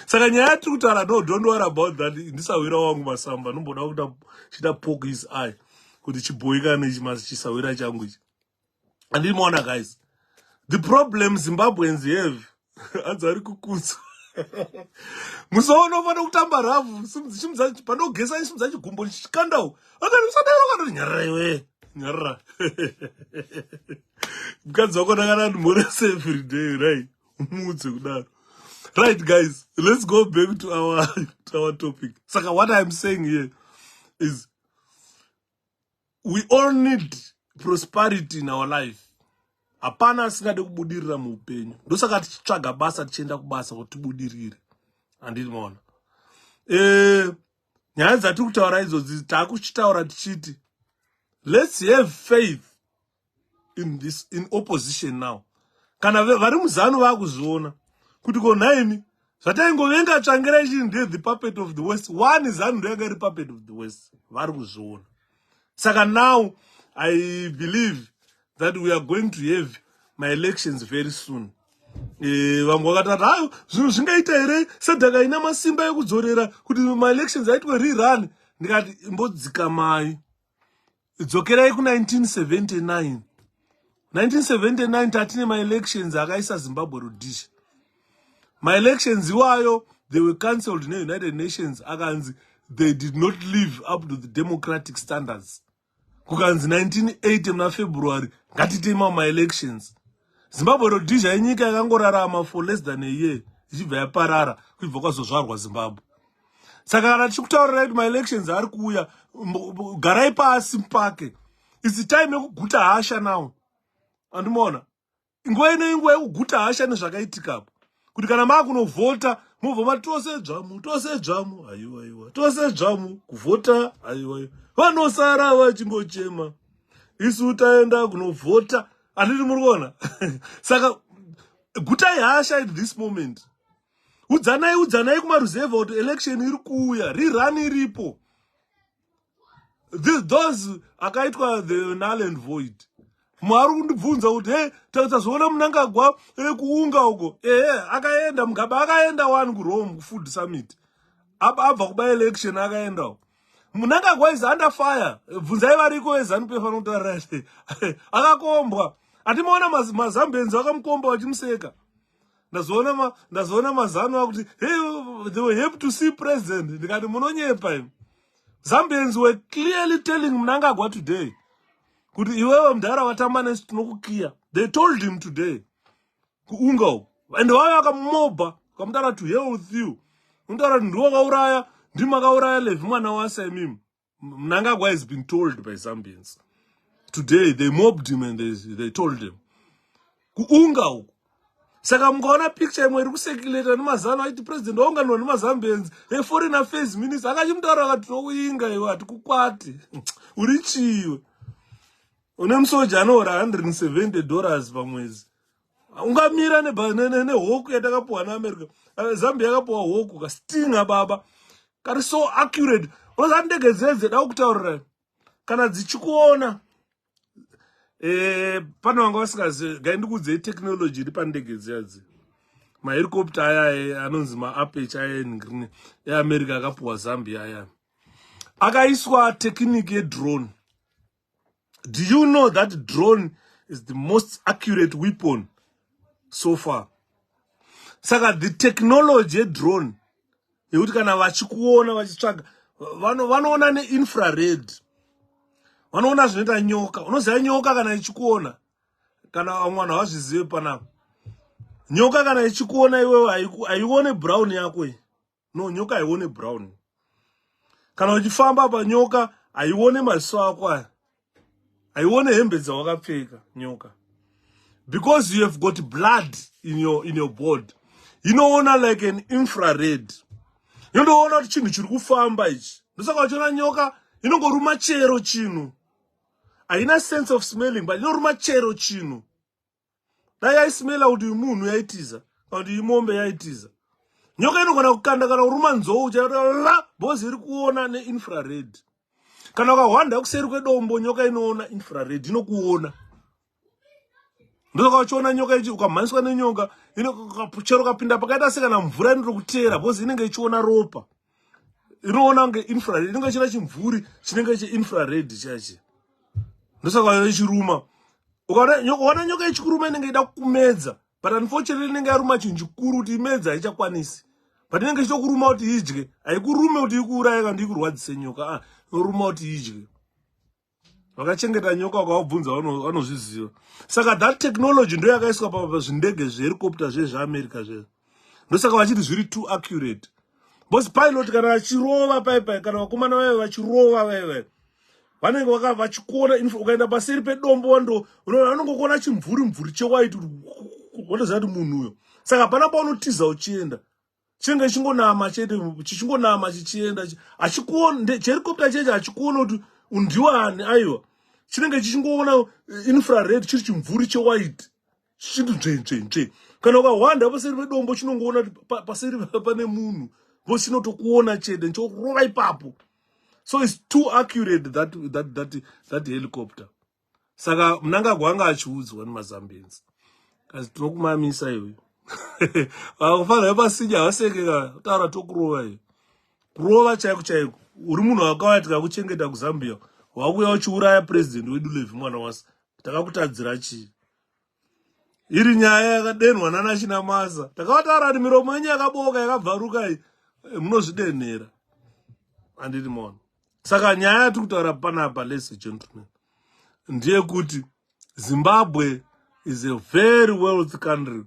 Saka nyaya tiri kutaura, no, don't worry about that. Ndisawira wangu Masamba nomboda kuda chida poke his eye kuti chiboyikane chisawira changu ichi. Andimona guys, the problem Zimbabweans have adzari kukutsa. Musaona vana kutamba rafu simudza panogesa simudza chigumbo chikandawo akati usadaro kana nyarra iwe nyarra. Mukadzi wako ndakana ndimhoresa every day, right? Umudze kudaro. Right, guys, let's go back to our topic. Saka, what I'm saying here is we all need prosperity in our life. Apana asingade kubudirira muupenyu. Ndosaka tichitsvaga basa tichienda kubasa kuti tibudirire. Andimona. Nyaya dzatiri kutaura idzodzi takuchitaura tichiti let's have faith in opposition now. Kana vari muzano vakuzviona kuti ko 9 zvataingovenga tsvangira ichi ndiye the puppet of the West. One is the puppet of the West. Vari kuzviona. Saka now I believe that we are going to have my elections very soon. Vamwe vakatati hayo zvinhu zvingaita here sedhaka ina masimba ekudzorera kuti my elections aitwe rerun. ndikati mbodzika mai dzokerai ku 1979. 1979 tatine ma-elections akaisa Zimbabwe Rhodesia. Ma-elections iwayo, they were cancelled in the United Nations. Akanzi, they did not live up to the democratic standards. Kukanzi 1980 mna February, ngatitema ma-elections. Zimbabwe Rhodesia inyika yakangorarama for less than a year. Ichibva yaparara, kuibva kwazozvarwa Zimbabwe. Saka kana tichikutaurira kuti ma-elections ari kuuya, garai pasi mpake. It's time yekuguta hasha now. Andimona. Nguva ino inguva yekuguta hasha nezvakaitika. Kuti kana makunovhota, muvhoma tose dzvamu, aiwa. Tose dzvamu, kuvhota, aiwa. Vanosara vachimbochema. Isu taenda kunovhota, anditi muri kuona. Saka gutai hasha at this moment. Udzanai kumaruzevha kuti election iri kuuya, rirani iripo. Those akaitwa the null and void. Mwari kundibvunza kuti hey, tazoona Mnangagwa kuunga uko. Akaenda Mugaba akaenda one ku Rome ku food summit. Abva kuba election akaenda. Mnangagwa is under fire. Bvunzai variko eZANU-PF vanotaura sei. Akakombwa. Atimaona mazambenzi vakamukomba vachimuseka. Ndazoona mazano akuti hey, they were happy to see president. Ndikati munonyepa imi. Zambians were clearly telling Mnangagwa today. Kuti iwewe mdara watamba nesu tinokukia. They told him today. Kuunga. And why akamoba. Kamtara to hell with you. Mtara ndiwo kauraya. Ndima kauraya levi mwana wasa imimu. Mnangagwa has been told by Zambians. Today they mobbed him and they told him. Kuunga. Saka mkaona picture imwe iri kusekileta nemazano aiti president waunganwa nemazambians foreign affairs minister akachimutaura akati tinokuinga iwe hatikukwati uri chiwe une musoja anohora $170 pamwezi ungamira nehoku yatakapuwa neAmerica. Zambia yakapuwa hoku kastinga baba kari so accurate. Unozati ndege dzedze da kutaurira kana dzichikuona pane vanga vasikazi gaindikudzei technology iri pandege dzadzi mahelicopter aya anonzi 𝗂𝗵𝗄𝗍 aya eAmerica akapuwa Zambia aya akaiswa technique yedrone. Do you know that drone is the most accurate weapon so far? Saka the technology yedrone yekuti kana vachikuona vachitsvaga vanoona neinfrared. Vanoona zvinoita nyoka. Unoziva nyoka kana ichikuona? Kana mwana wazvizive panapa. Nyoka kana ichikuona iwewe haione brown yako. No, nyoka haione brown. Kana uchifamba panyoka haione maziso ako aya. Haione hembe dzawakapfeka nyoka. Because you have got blood in your body. Inoona like an infrared. Inoona kuti chinhu chiri kufamba ichi. Ndosaka uchiona nyoka inongoruma chero chinhu. Haina sense of smelling, but inoruma chero chinhu. Dai yaismela kuti munhu yaitiza, kana kuti imombe yaitiza. Nyoka inogona kukanda kana kuruma nzou ucharala, bozi iri kuona neinfrared. Kana ukahwanda kuseri kwedombo nyoka inoona infrared, inokuona. Ndosaka uchiona nyoka ichi ukamhaniswa nenyonga, chero kapinda pakaita sekana mvura inotokutera, bozi inenge ichiona ropa. Inoona nge infrared, inenge ichina chimvuri chinenge cheinfrared chachi. Ndosaka ichiruma. Ukaona nyoka ichikuruma inenge ida kukumedza, but unfortunately inenge yaruma chinhu chikuru kuti imedza haichakwanisi. But inenge ichitokuruma kuti idye, haikurume kuti ikuuraya kana ikurwadzise nyoka, inoruma kuti idye. Vakachengeta nyoka ukavabvunza vanozviziva. Saka that technology ndio yakaiswa pazvindege zvehelicopter zveAmerica zvezvo. Ndosaka vachiti zviri too accurate. Boss pilot kana vachirova paipai kana vakomana vaive vachirova vaive. Vanenge vachikuona ukaenda paseri pedombo vanongokuona chimvuri chewaiti watoziva kuti munhu uyo. Saka pana paunotiza uchienda. Chinenge chingonama chete chichingonama chichienda. Achikuona helicopter cheche achikuona kuti undiwani aiwa. Chinenge chichingoona infrared chiri chimvuri chewaiti. Chintu nzve. Kana ukahwanda paseri pedombo chinongoona paseri pane munhu. Bosi chinotokuona chete chokurova ipapo. So it's too accurate that helicopter. Saka Mnangagwa anga achiudzwa nemazambians. Kasi tinokumamisa iwe. Akufanira pasija waseke taura tokurova iwe. Kurova chaiko. uri munhu wakauya tikakuchengeta kuZambia wakuya uchiuraya president wedu Levi mwana wasi takakutadzira chii iri nyaya yakadenwa nana Chinamasa takavataura kuti miromo yenyu yakaboka yakabvaruka munozvidenhera handiti mona saka nyaya yatiri kutaura panapa ladies and gentlemen ndeyekuti Zimbabwe is a very wealthy country.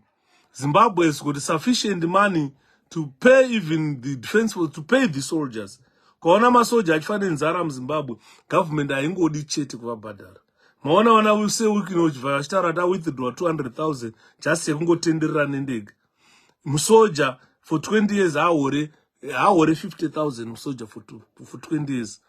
Zimbabwe has got sufficient money to pay even the defense force, to pay the soldiers. Kaona masoja achifane nzara muZimbabwe, government haingodi chete kuvabhadhara. Maona wana wise wikino chivashitara ta withdraw 200,000 just yekungotenderera nendege. Musoja for 20 years haore 50,000 musoja for 20 years.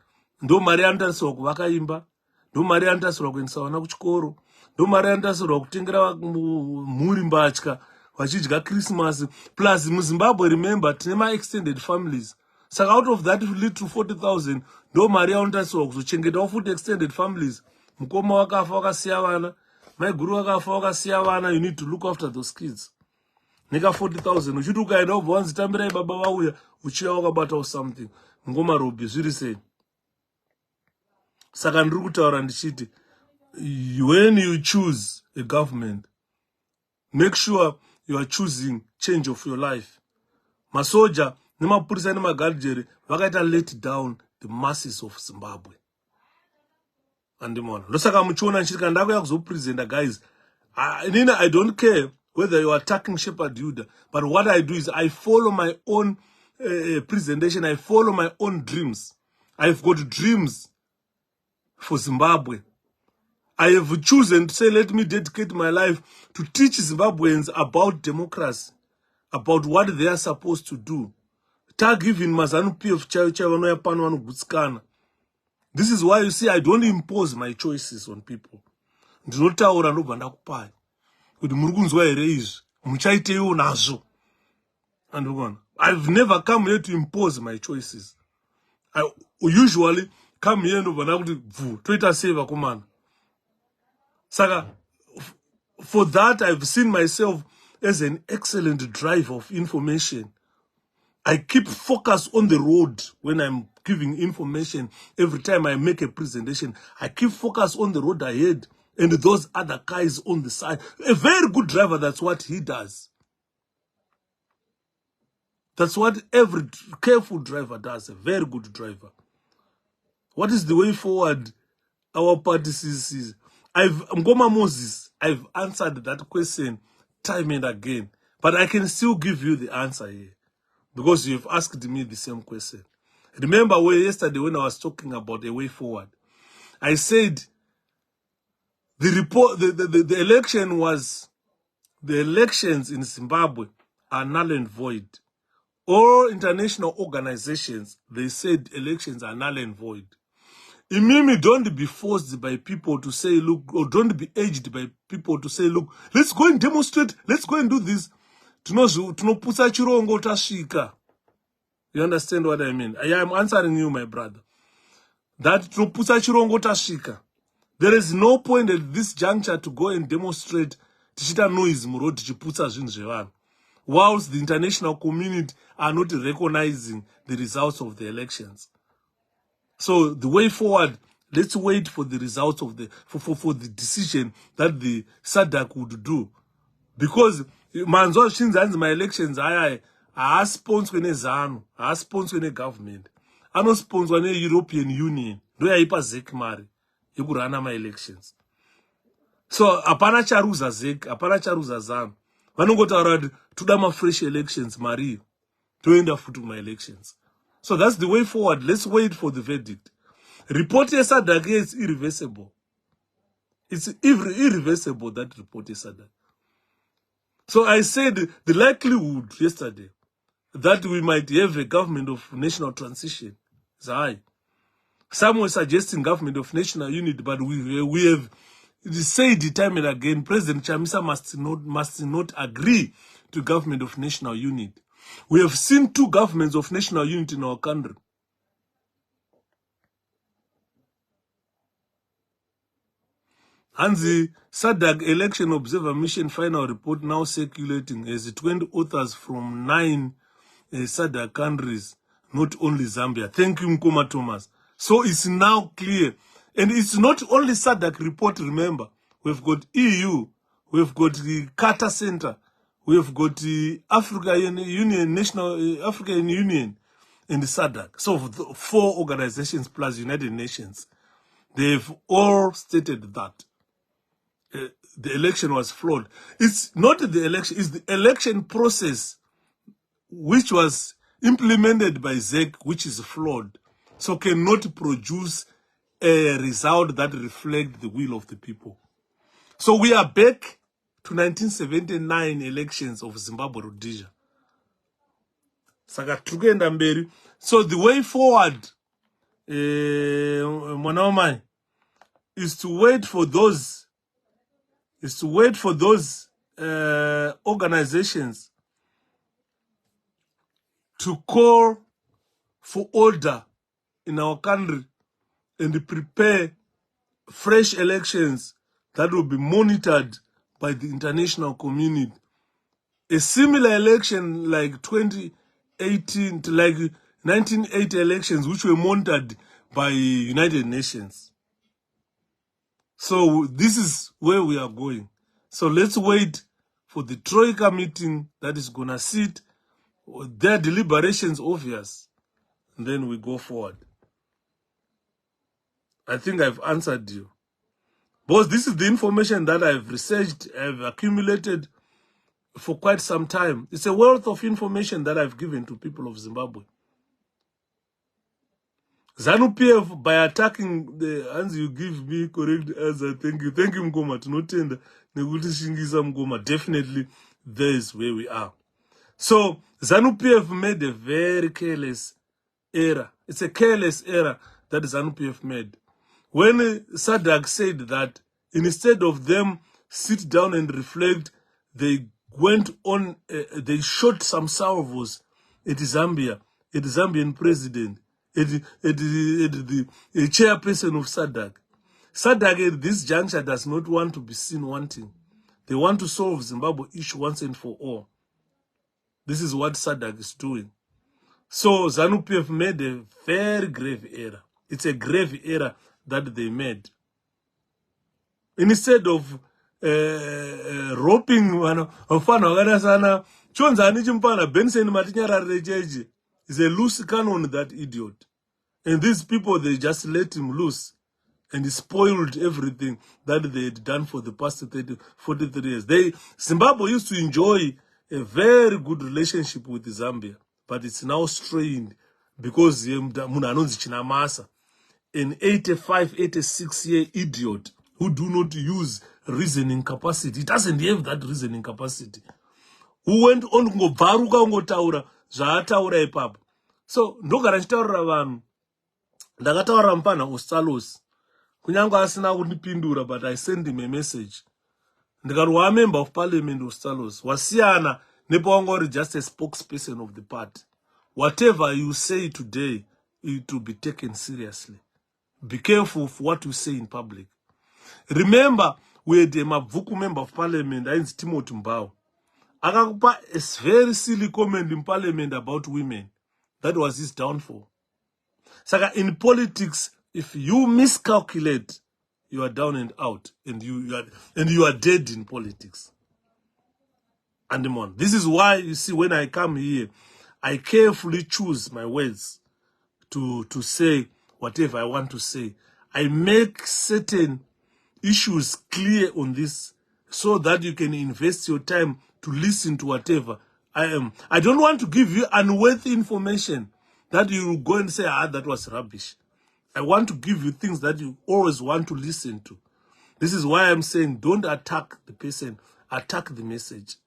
Ndo mari anotarisirwa kuvaka imba, ndo mari anotarisirwa kuendesa vana kuchikoro, ndo mari anotarisirwa kutengera mhuri mbatya vachidya Christmas. Plus muZimbabwe, remember, tine ma-extended families. Saka out of that lead to 40,000, ndo mari anotarisirwa kuzochengetawo futi extended families. Mukoma wakafa wakasiya vana, maiguru wakafa wakasiya vana, you need to look after those kids. Nika 40,000, uchiti ukaenda ubva wanzi tambirai baba vauya, uchiya wakabatawo something. Ngoma robi, zviri sei. Saka ndiri kutaura ndichiti, when you choose a government, make sure you are choosing change of your life. Masoja, nemapurisa nemagadheri, vakaita let down the masses of Zimbabwe. Andimona. Ndosaka muchiona nchirika ndakuya kuzopresenta guys. I don't care whether you are attacking Shepherd Yuda, but what I do is I follow my own presentation. I follow my own dreams. I've got dreams for Zimbabwe. I have chosen to say, let me dedicate my life to teach Zimbabweans about democracy, about what they are supposed to do. This is why you see I don't impose my choices on people. I've never come here to impose my choices. I usually come here to save command. Saka, for that, I've seen myself as an excellent driver of information. I keep focus on the road when I'm giving information. Every time I make a presentation, I keep focus on the road ahead and those other guys on the side. A very good driver, that's what he does. That's what every careful driver does, a very good driver. What is the way forward? Our party sees. 𝗬𝗵𝗶𝗍𝗂𝗧, I've answered that question time and again. But I can still give you the answer here. Because you've asked me the same question. Remember yesterday when I was talking about a way forward, I said the election was, the elections in Zimbabwe are null and void. All international organizations, they said elections are null and void. Imimi, don't be forced by people to say, look, or don't be urged by people to say, look, let's go and demonstrate, let's go and do this. You understand what I mean? I am answering you, my brother. That there is no point at this juncture to go and demonstrate whilst the international community are not recognizing the results of the elections. So the way forward, let's wait for the results of the for the decision that the SADC would do. Because manzo shinzanzi my elections are sponsored nezano, are sponsored government. Are not sponsored European Union. Do ya ipa zek mari. You could run my elections. So apana charuza zek, apana charuza zano. Vanongota around to dama fresh elections, Marie. To end up to my elections. So that's the way forward. Let's wait for the verdict. Report SADC is irreversible. It's irreversible, that report SADC. So I said the likelihood yesterday that we might have a government of national transition is high. Some were suggesting government of national unity, but we have said time and again, President 𝗀𝗵𝗲 must not agree to government of national unity. We have seen two governments of national unity in our country. And the SADC Election Observer Mission final report now circulating as 20 authors from 9 SADC countries. not only Zambia. Thank you, Nkoma Thomas. So it's now clear. And it's not only SADC report, remember. We've got EU, we've got the Carter Center, we've got the African Union, African Union, and the SADC. So 4 organizations plus United Nations. They've all stated that the election was flawed. It's not the election, it's the election process which was implemented by ZEC, which is flawed. So cannot produce a result that reflects the will of the people. So we are back to 1979 elections of Zimbabwe Rhodesia. So the way forward, Mwanamai, is to wait for those organizations to call for order in our country and prepare fresh elections that will be monitored by the international community. A similar election like 2018, like 1980 elections, which were monitored by United Nations. So this is where we are going. So let's wait for the Troika meeting that is going to sit, their deliberations obvious, and then we go forward. I think I've answered you. Because this is the information that I've researched, I've accumulated for quite some time. It's a wealth of information that I've given to people of Zimbabwe. ZANU-PF, by attacking the answer you give me, correct answer, thank you. Thank you, Mgoma. To not tender, Mgoma. Definitely, there is where we are. So, ZANU-PF made a very careless error. It's a careless error that ZANU-PF made. When SADC said that instead of them sit down and reflect, they went on, they shot some salvos at Zambia, at the Zambian president, at the chairperson of SADC. SADC at this juncture does not want to be seen wanting. They want to solve Zimbabwe issue once and for all. This is what SADC is doing. So ZANU-PF made a very grave error. It's a grave error that they made. Instead of roping is a loose cannon, that idiot. And these people, they just let him loose. And he spoiled everything that they had done for the past 43 years. Zimbabwe used to enjoy a very good relationship with Zambia, but it's now strained because an 85, 86-year idiot who do not use reasoning capacity. He doesn't have that reasoning capacity. Who went on ngotaura zvaataura ipapo. So ndogara nchitaurira vanhu. Ndakataura mpana Ustalos. Kunyange asina kundipindura, but I sent him a message. Ndikati member of parliament Ustalos. Wasiyana nepaungori just a spokesperson of the party. Whatever you say today, it will be taken seriously. Be careful of what you say in public. Remember, we had a Mabvuku member of parliament, 𝗬𝗵𝗶𝗀𝗬𝗂𝗶. Akakupa a very silly comment in parliament about women. That was his downfall. So in politics, if you miscalculate, you are down and out, and you are dead in politics. And this is why you see when I come here, I carefully choose my words to say whatever I want to say. I make certain issues clear on this so that you can invest your time to listen to whatever I am. I don't want to give you unworthy information that you will go and say, that was rubbish. I want to give you things that you always want to listen to. This is why I'm saying don't attack the person, attack the message.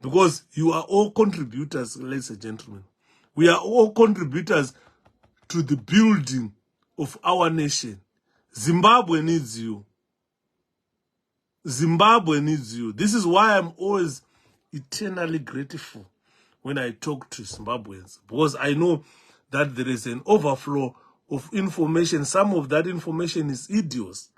Because you are all contributors, ladies and gentlemen. We are all contributors to the building of our nation. Zimbabwe needs you. Zimbabwe needs you. This is why I'm always eternally grateful when I talk to Zimbabweans. Because I know that there is an overflow of information. Some of that information is idiots.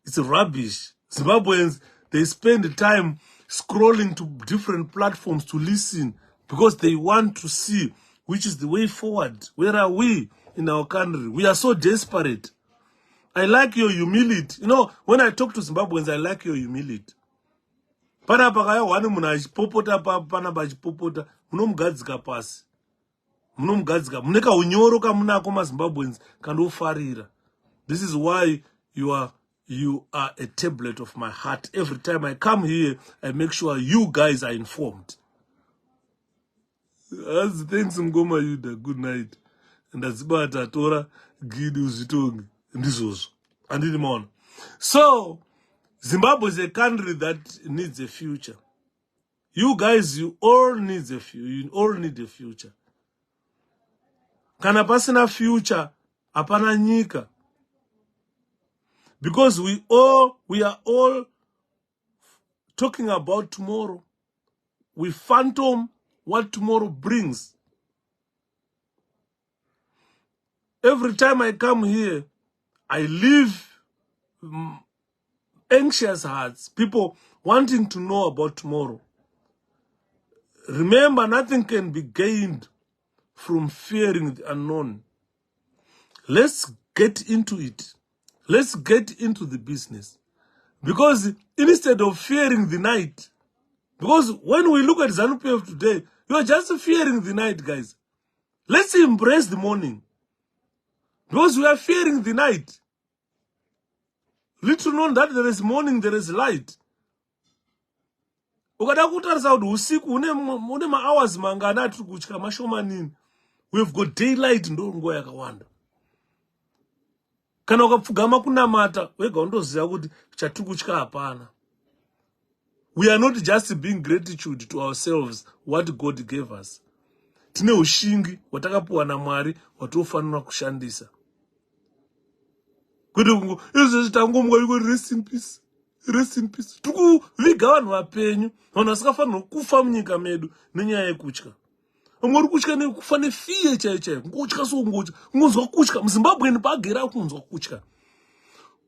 It's rubbish. Zimbabweans, they spend time scrolling to different platforms to listen because they want to see which is the way forward. Where are we in our country? We are so desperate. I like your humility. You know, when I talk to Zimbabweans, I like your humility. Pana pakaya wani muna achipopota pana bachipopota munomugadzika pasi. Munomugadzika muneka unyoro kamunako maZimbabweans kandofarira. This is why you are a tablet of my heart. Every time I come here, I make sure you guys are informed. Thanks Mngoma Yuda. Good night. And that's about Tora Gidi Uzitongi. Ndizozo. And in the morning. So Zimbabwe is a country that needs a future. You guys, you all need a future. Kana pasina future, apana nyika. Because we are all talking about tomorrow. We phantom what tomorrow brings. Every time I come here, I leave anxious hearts, people wanting to know about tomorrow. Remember, nothing can be gained from fearing the unknown. Let's get into it. Let's get into the business. Because instead of fearing the night, because when we look at ZANU-PF today, you are just fearing the night, guys. Let's embrace the morning. Because we are fearing the night. Little known that there is morning, there is light. Ukada kutarisa kuti usiku une ma hours mangana atiri kutya mashomanini. We've got daylight ndo nguva yakawanda. Kana ukapfugama kunamata wega undoziva kuti chatiri kutya hapana. We are not just being gratitude to ourselves what God gave us. Tine ushingi watakapuwa naMwari watofanira kushandisa. Rest in peace. Rest in peace. Tuku viga vanhu vapenyu, vanhu vasikafanira kufa munyika medu nenyaya yekutya. Vamwe kutya nekufa nefiye chaiyo. Ngotya so ngotya. Ungonzwa kutya. MuZimbabwe pagera kunzwa kutya.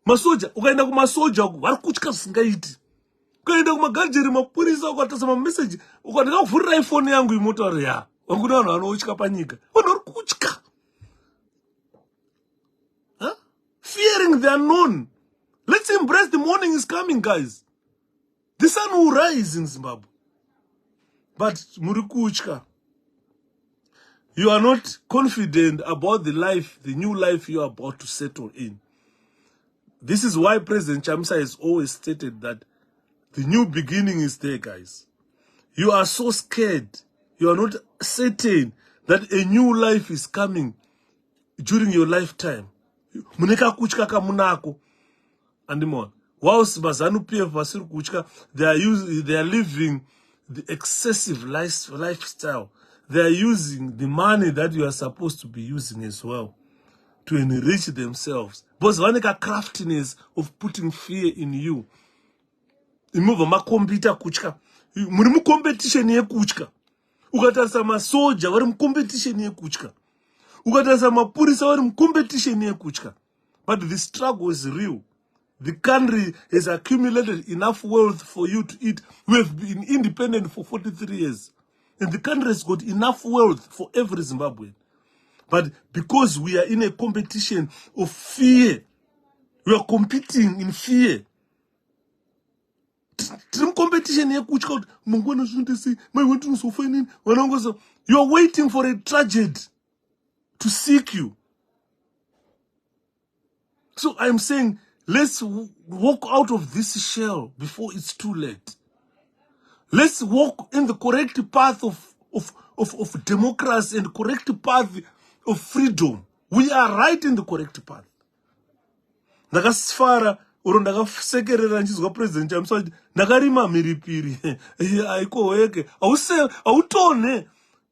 Masoja, ukaenda kumasoja vari kutya zvisingaiti. Ukaenda kumagajeri mapurisa ukatarisa mameseji, ukandika kuvhurira iPhone yangu imotaura ya. Vakuna vanhu vanotya panyika. Vanhu vari kutya. Fearing the unknown. Let's embrace the morning is coming, guys. The sun will rise in Zimbabwe. But Murikuchka, you are not confident about the life, the new life you are about to settle in. This is why President 𝗀𝗵𝗲𝗍 has always stated that the new beginning is there, guys. You are so scared. You are not certain that a new life is coming during your lifetime. Muneka kuchka kamunako. And more. Whilst ZANU-PF vasiri kuchka, they are living the excessive lifestyle. They are using the money that you are supposed to be using as well to enrich themselves. Because vaneka craftiness of putting fear in you. Imuva makombita kuchka. Muri competition ye kuchka. Ukatarisa masoja vari competition ye kuchka. Ukatarisa mapurisa vari competition ye kuchka. But the struggle is real. The country has accumulated enough wealth for you to eat. We have been independent for 43 years. And the country has got enough wealth for every Zimbabwean. But because we are in a competition of fear, we are competing in fear. Competition here, you are waiting for a tragedy to seek you. So I'm saying, let's walk out of this shell before it's too late. Let's walk in the correct path of democracy and correct path of freedom. We are right in the correct path. Ndakasfara oro ndakasekerera nchizwa President 𝗀𝗵𝗲𝗍 ndakarima mhiripiri aikoheke autone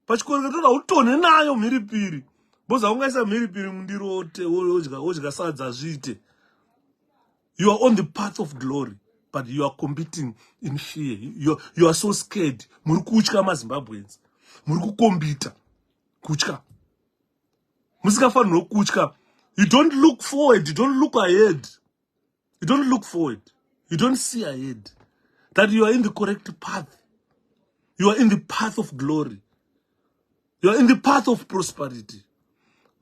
pachikorekero autone nayo mhiripiri boza ungaisa mhiripiri mundiro wodya sadza zviite. You are on the path of glory, but you are competing in fear. You are so scared. Muri kutya maZimbabweans. Muri kukombita kutya. Musikafanira kutya. You don't look forward. You don't look ahead. You don't look forward. You don't see ahead. That you are in the correct path. You are in the path of glory. You are in the path of prosperity.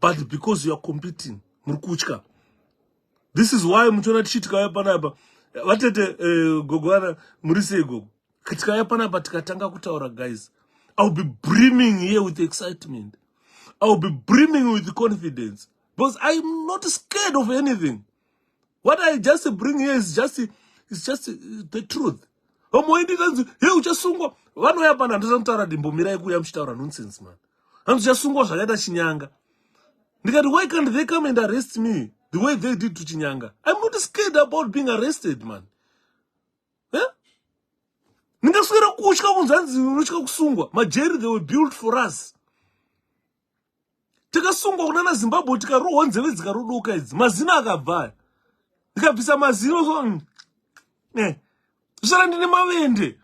But because you are competing, Murkuchka. This is why Mutona Chitka Panaba. Watete Gogwana Murisego. Kitkaya Panaba Tikatanga Kutaura, guys. I'll be brimming here with excitement. I'll be brimming with confidence. Because I'm not scared of anything. What I just bring here is just the truth. Hey, just sungo. One way upon another dimbo mira kuyam shitara nonsense, man. I'm just sungo shagada chinyanga. Why can't they come and arrest me the way they did to Chinyanga? I'm not scared about being arrested, man. Eh? Majeri, they were built for us. Tika sungo kunana Zimbabwe tika roho nzeve zikaruduka idzi. Mazina akabva. Tikabvisa mazino so. Zvara ndine mavende.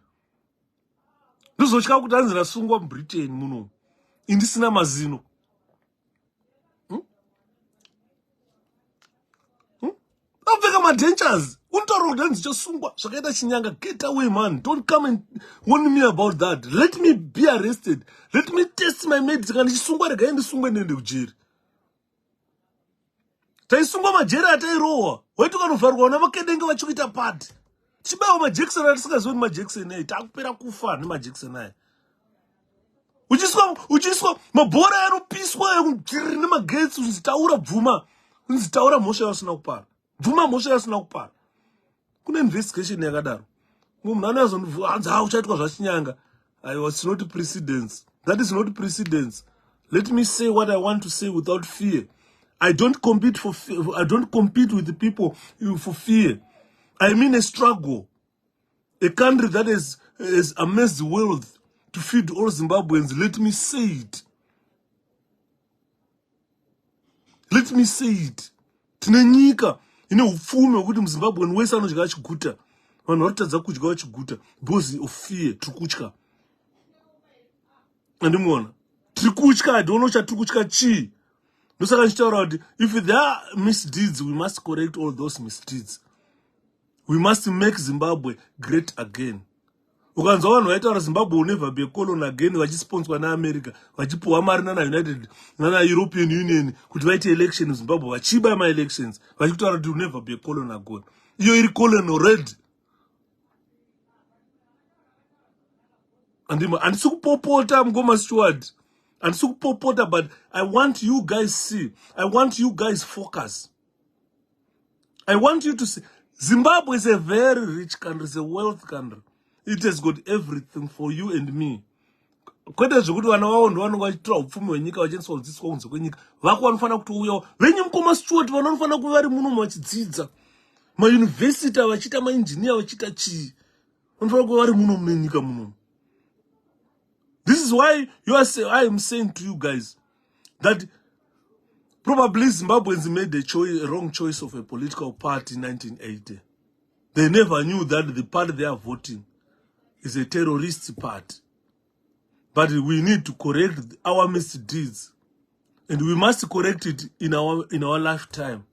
Ndozotya kuti anzira sungwa muBritain muno. Indisina mazino. My dentures. Get away, man. Don't come and warn me about that. Let me be arrested. Let me test my medicine. Taisungwa majera atairowa. Waitokanovharwa navakedenga vachikuita pati. Chibawa majekiseni atisingazoni majekiseni aya. Takupera kufa nemajekiseni aya. Uchiswa mabhora anopiswa nemagetsi unzitaura bvuma. Unzitaura mhosva yasina kupara. Bvuma mhosva yasina kupara. Kune investigation yakadaro. Munhu anozonzi uchaitwa zvachinyanga. It's not precedence. That is not precedence. Let me say what I want to say without fear. I don't compete for fear. I don't compete with the people for fear. I mean a struggle. A country that has amassed the wealth to feed all Zimbabweans. Let me say it. Let me say it. Tinenyika. Ufume wekuti muZimbabwe wese anodya chiguta. Vanhu varikutadza kudya chiguta because of fear. Trikutya. Andimuona. Trikutya. I don't know chatrikutya chi. Ndosaka ndichitaura kuti if there are misdeeds, we must correct all those misdeeds. We must make Zimbabwe great again. Ukanzwa vanhu vaitaura Zimbabwe will never be a colony again, vachisponswa naAmerica, vachipuwa mari nana European Union kuti vaite election in Zimbabwe, vachiba ma-elections, vachikutaura kuti will never be a colony again. Iyo iri colony already. Handisi kupopota Mngoma Stewart. Handisi kupopota, but I want you guys see. I want you guys focus. I want you to see. Zimbabwe is a very rich country, it's a wealth country. It has got everything for you and me. Kwete zvekuti vana vavo ndovanonga vachitora upfumi hwenyika vachiendeswa kudzidziswa kunze kwenyika. Vako vanofanira kutouyawo. Venyu Mngoma Stewart vanofanira kuva vari muno vachidzidza. Mayunivhesiti vachiita mainjiniya vachiita chii. Vanofanira kuva vari muno munenyika muno. This is why I am saying to you guys that probably Zimbabweans made a wrong choice of a political party in 1980. They never knew that the party they are voting is a terrorist party. But we need to correct our misdeeds. And we must correct it in our lifetime.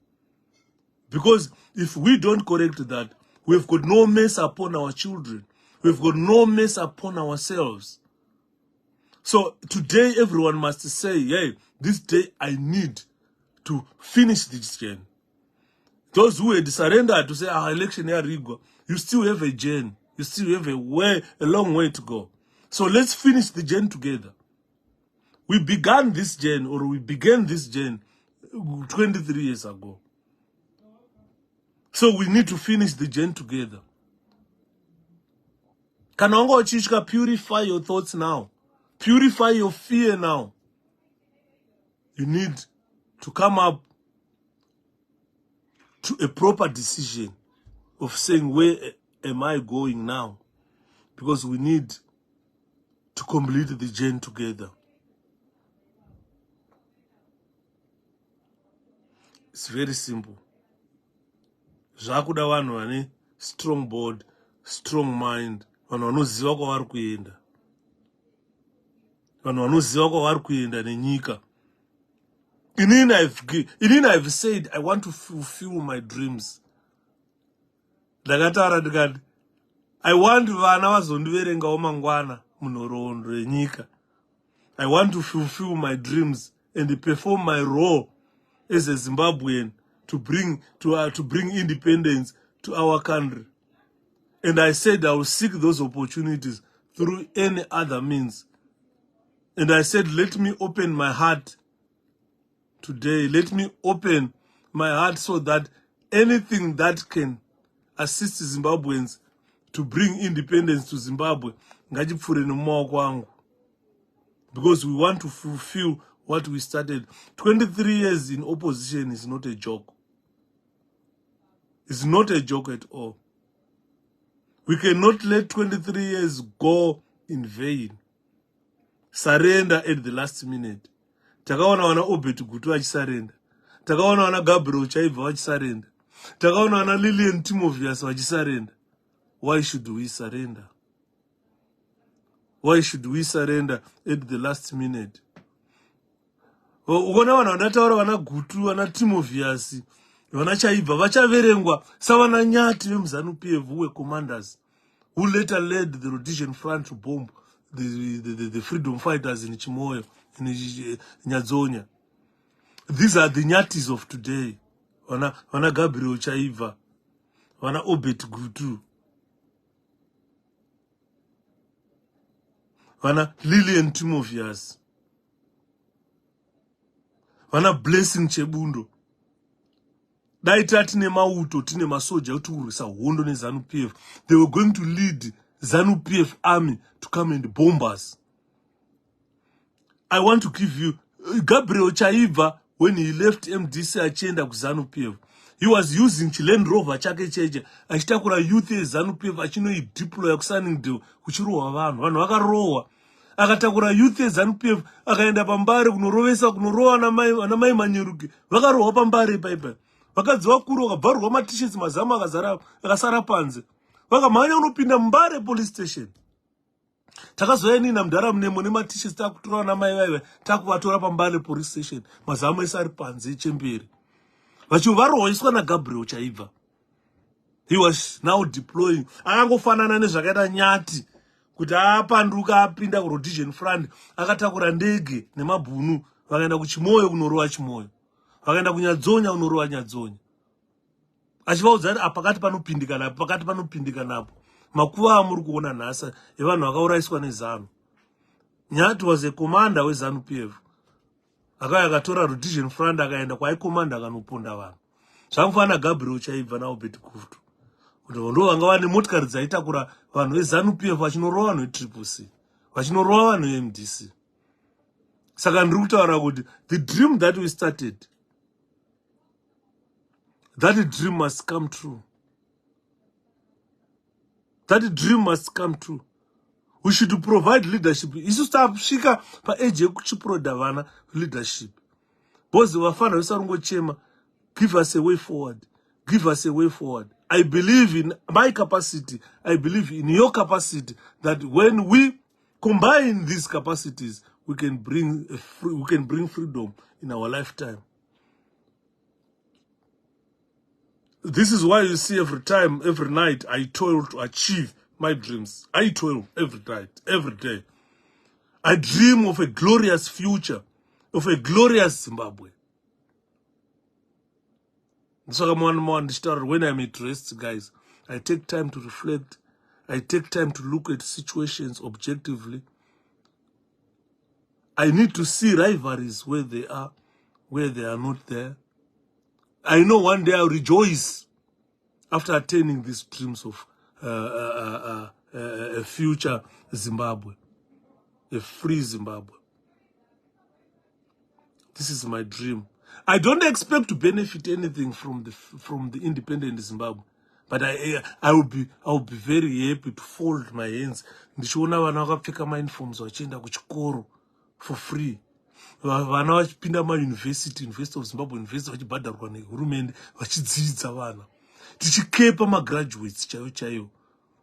Because if we don't correct that, we've got no mess upon our children. We've got no mess upon ourselves. So today everyone must say, hey, this day I need to finish this journey. Those who had surrendered to say our election here, you still have a journey. You still have a long way to go. So let's finish the journey together. We began this journey, or we began this journey 23 years ago. So we need to finish the journey together. Kanongo Chishka, purify your thoughts now. Purify your fear now. You need to come up to a proper decision of saying, where am I going now? Because we need to complete the journey together. It's very simple. Zvakuda vanhu vane strong board, strong mind, vanhu vanoziva kwavari kuenda. Vanhu vanoziva kwavari kuenda nenyika. Inini I've said I want to fulfill my dreams. Ndakataura ndikati I want vana vazondiverengawo mangwana munhoroondo yenyika. I want to fulfill my dreams and perform my role as a Zimbabwean to bring independence to our country. And I said I will seek those opportunities through any other means. And I said, let me open my heart today. Let me open my heart so that anything that can assist Zimbabweans to bring independence to Zimbabwe, because we want to fulfill what we started. 23 years in opposition is not a joke. It's not a joke at all. We cannot let 23 years go in vain. Surrender at the last minute. Takaona wana 𝗬𝗵𝗶𝗍𝗂 vachisarenda. Takaona wana 𝗂𝗵𝗁 𝗬𝘂𝗱 vachisarenda. Takaona wana 𝗬𝗵𝗶𝗀𝗂𝗀 vachisarenda. Why should we surrender? Why should we surrender at the last minute? Ukona wana vandataura wana gutu, wana 𝗬𝗵𝗶𝗀𝗀, wana 𝗫𝗵𝗂𝗀 vachaverengwa savana nyati 𝗬𝗵𝗶𝗀𝗀 𝗂𝗵𝗲𝒠 who later led the Rhodesian Front to bomb the freedom fighters in Chimoyo, in Nyadzonya. These are the nyatis of today. Wana 𝗂𝗵𝗁, wana 𝗬𝗵𝗶𝗀𝗀, wana 𝗬𝗵𝗶𝗀𝗀𝗀, wana Blessing Chebundo. Dai tine mauto, tine masoja kuti kurwisa hondo neZANU-PF. They were going to lead ZANU-PF army to come and bomb us. I want to give you Gabriel Chaiva, when he left MDC achienda ku ZANU-PF. He was using Land Rover chake cheche achitakura youth yeZANU-PF achinoideploya kuSunningdale kuchirohwa vanhu vakarohwa. Akatakura youth yeZANU-PF akaenda pambare kunorohwa ana mai manyeruke vakarohwa pambare ipapo. Vakadzi vakuru vakabvarurwa matishets mazamu akasara panze. Vakamhanya unopinda mumbare police station. Takazoyanina muNharamunemo nematishets takutora ana mai vaive takuvatora pambare police station. Mazamu ese ari panze echemberi. Vachivaroheswa naGabriel Chaiva. He was now deploying. Akangofanana nezvakaita nyati kuti apanduka apinda kuRhodesian Front akatakura ndege nemabhunu vakaenda kuChimoyo kunorohwa Chimoyo. Vakaenda kuNyadzonya kunorohwa Nyadzonya. Achivaudza kuti pakati panopindika napo, pakati panopindika napo. Makuva amuri kuona nhasi evanhu vakauraiswa neZANU. Nyati was a commander weZANU-PF. Akatora Rhodesian Front akaenda kwaikomanda akanoponda vanhu. Zvamufanana Gabriel Chaiva naUBET-Kutu. Kuti ndo vanga vane motikari dzaitakura vanhu veZANU-PF vachinorohwa vanhu veCCC, vachinorohwa vanhu veMDC. Saka ndiri kutaura kuti the dream that we started, that dream must come true. That dream must come true. We should provide leadership. Isu tasvika paage yekuchiproda vana leadership. Bozi vafana vesarungochema, give us a way forward. Give us a way forward. I believe in my capacity. I believe in your capacity that when we combine these capacities, we can bring freedom in our lifetime. This is why you see every time, every night, I toil to achieve my dreams. I toil every night, every day. I dream of a glorious future, of a glorious Zimbabwe. So when I'm at rest, guys, I take time to reflect. I take time to look at situations objectively. I need to see rivalries where they are not there. I know one day I'll rejoice after attaining these dreams of a future Zimbabwe, a free Zimbabwe. This is my dream. I don't expect to benefit anything from the independent Zimbabwe, but I will be very happy to fold my hands. Ndichiona vana vakapfeka uniforms vachienda kuchikoro for free. Vana vachipinda University of Zimbabwe University vachibhadharwa nehurumende vachidzidza vana. Tichikepa graduates chaivo.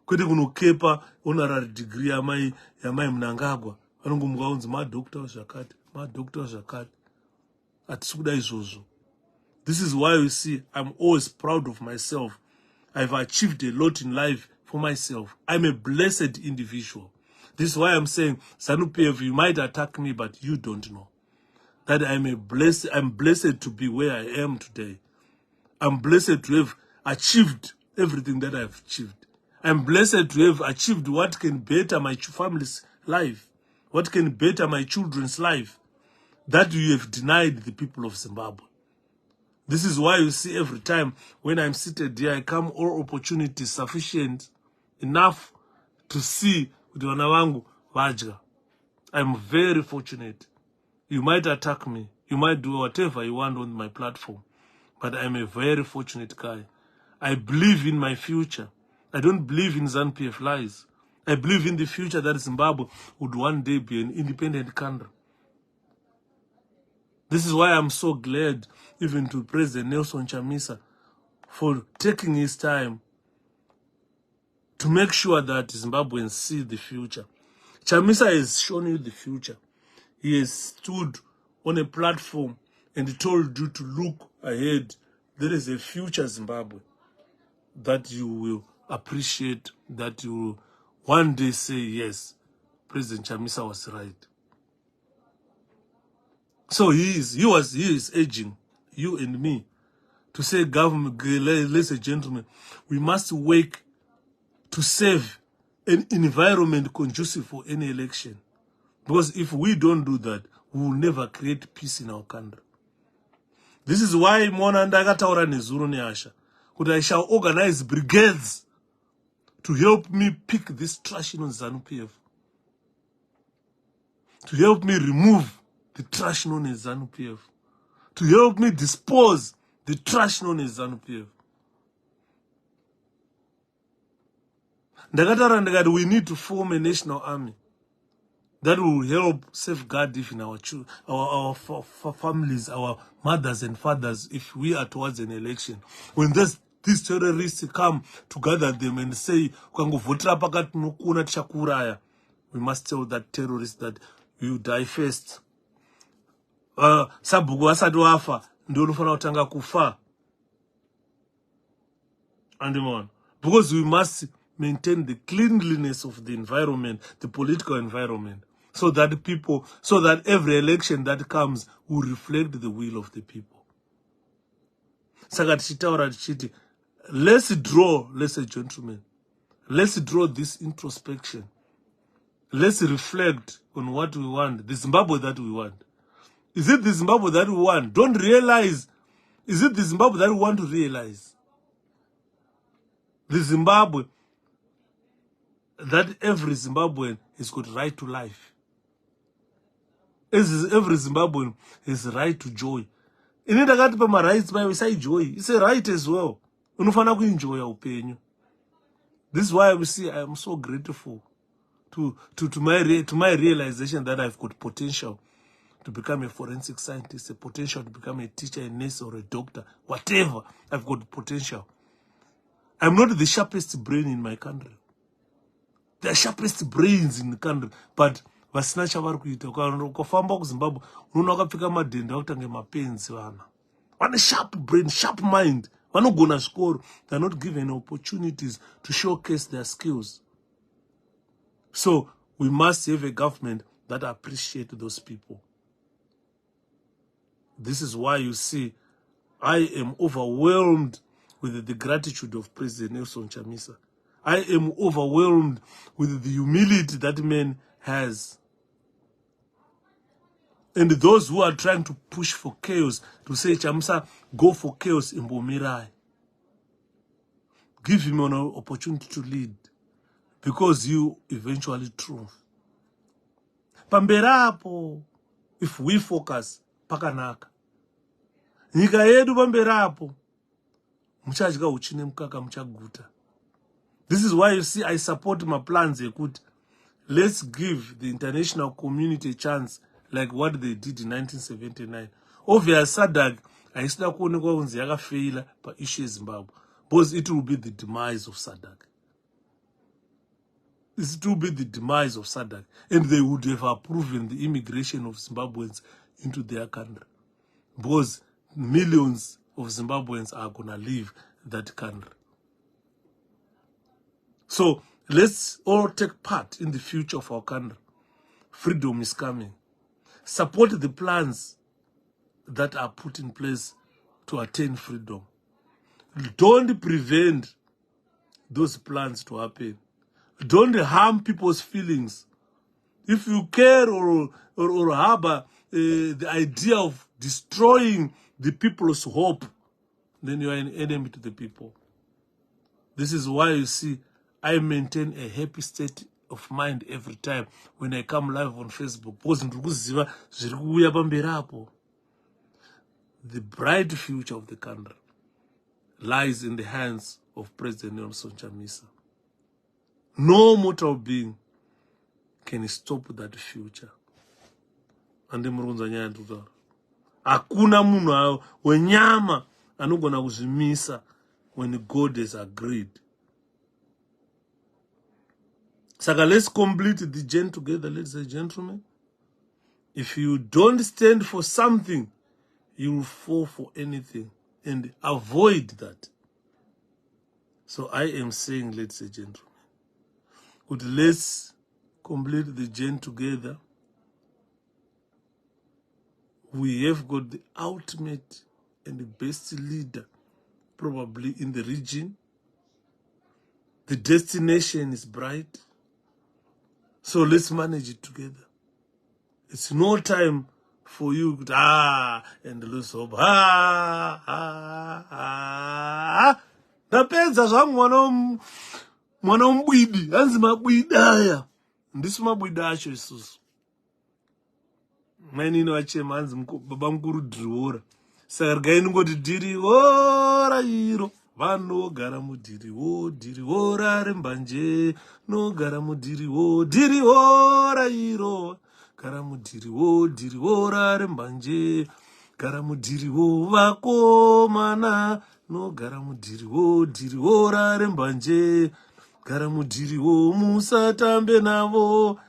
Kwete kunokepa honorary degree yamai Mnangagwa. Vanongomuka kunzi madoctor zvakati. This is why you see I'm always proud of myself. I've achieved a lot in life for myself. I'm a blessed individual. This is why I'm saying, ZANU-PF, you might attack me, but you don't know that I'm blessed to be where I am today. I'm blessed to have achieved everything that I've achieved. I'm blessed to have achieved what can better my family's life, what can better my children's life, that you have denied the people of Zimbabwe. This is why you see every time when I'm seated here, I come all opportunities sufficient enough to see vana vangu vadya. I'm very fortunate. You might attack me. You might do whatever you want on my platform. But I'm a very fortunate guy. I believe in my future. I don't believe in ZANU-PF lies. I believe in the future that Zimbabwe would one day be an independent country. This is why I'm so glad even to President Nelson Chamisa for taking his time to make sure that Zimbabweans see the future. Chamisa has shown you the future. He has stood on a platform and told you to look ahead. There is a future Zimbabwe that you will appreciate, that you will one day say, yes, President Chamisa was right. So he is urging you and me to say, government, ladies and gentlemen, we must work to save an environment conducive for any election. Because if we don't do that, we will never create peace in our country. This is why Mona ndakataura nezuro neasha kuti I shall organize brigades to help me pick this trash on ZANU-PF, to help me remove the trash known as ZANU-PF, to help me dispose the trash known as ZANU-PF. Ndakataura we need to form a national army that will help safeguard even our families, our mothers and fathers, if we are towards an election. When these terrorists come to gather them and say, we must tell that terrorist that you die first. Sabhuku asati wafa ndio unofana kutanga kufa. Because we must maintain the cleanliness of the environment, the political environment, so that every election that comes will reflect the will of the people. Saka tichitaura tichiti, let's draw, ladies and gentlemen, let's draw this introspection. Let's reflect on what we want, the Zimbabwe that we want. Is it the Zimbabwe that we want? Don't realize. Is it the Zimbabwe that we want to realize? The Zimbabwe that every Zimbabwean has got right to life. Every Zimbabwean has right to joy. In my rights, by say joy. It's a right as well. Unofana kuenjoy upenyu. This is why we see I am so grateful to my realization that I've got potential to become a forensic scientist, a potential to become a teacher, a nurse, or a doctor, whatever. I've got potential. I'm not the sharpest brain in my country. There are sharpest brains in the country, but vasina chavari kuita. Ukafamba kuZimbabwe, unoona vakapfeka madhenda kutange mapenzi vana. Vane sharp brain, sharp mind. Vanogona zvikoro. They're not given opportunities to showcase their skills. So we must have a government that appreciates those people. This is why you see I am overwhelmed with the gratitude of President Nelson Chamisa. I am overwhelmed with the humility that man has. And those who are trying to push for chaos, to say, Chamisa, go for chaos in 𝗵𝗵𝗶𝗍. Give him an opportunity to lead, because you eventually triumph. Pamberapo, if we focus, pakanaka. Nyika yedu pamberapo, muchadya uchi nemukaka muchaguta. This is why you see I support my plans. Let's give the international community a chance, like what they did in 1979. Obviously, SADC, I still kuonekwa kunzi yakafeila pa issue Zimbabwe, because it will be the demise of SADC. It will be the demise of SADC, and they would have approved the immigration of Zimbabweans into their country, because millions of Zimbabweans are gonna leave that country. So Let's all take part in the future of our country. Freedom is coming. Support the plans that are put in place to attain freedom. Don't prevent those plans to happen. Don't harm people's feelings. If you care or harbor the idea of destroying the people's hope, then you are an enemy to the people. This is why you see I maintain a happy state of mind every time when I come live on Facebook. The bright future of the country lies in the hands of President Nelson Chamisa. No mortal being can stop that future. And hakuna munhu wenyama anogona kuzvimisa when God has agreed. Saka, let's complete the journey together, ladies and gentlemen. If you don't stand for something, you will fall for anything, and avoid that. So I am saying, ladies and gentlemen, let's complete the journey together. We have got the ultimate and the best leader probably in the region. The destination is bright. So let's manage it together. It's no time for you and lose hope. Napenza zvangu mwana mbwidi, hanzi mabwidaya. Ndisi mabwida acho isusu. Maini inoachema hanzi baba mukuru dhiriwora. Saka regai ngoti dhiriwora iro. Vanogara mudhiriwo, dhiriwora rembanje. Nogara mudhiriwo, dhiriwora iro. Gara mudhiriwo, dhiriwora rembanje. Gara mudhiriwo vakomana. Nogara mudhiriwo, dhiriwora rembanje. Gara mudhiriwo musatambe navo.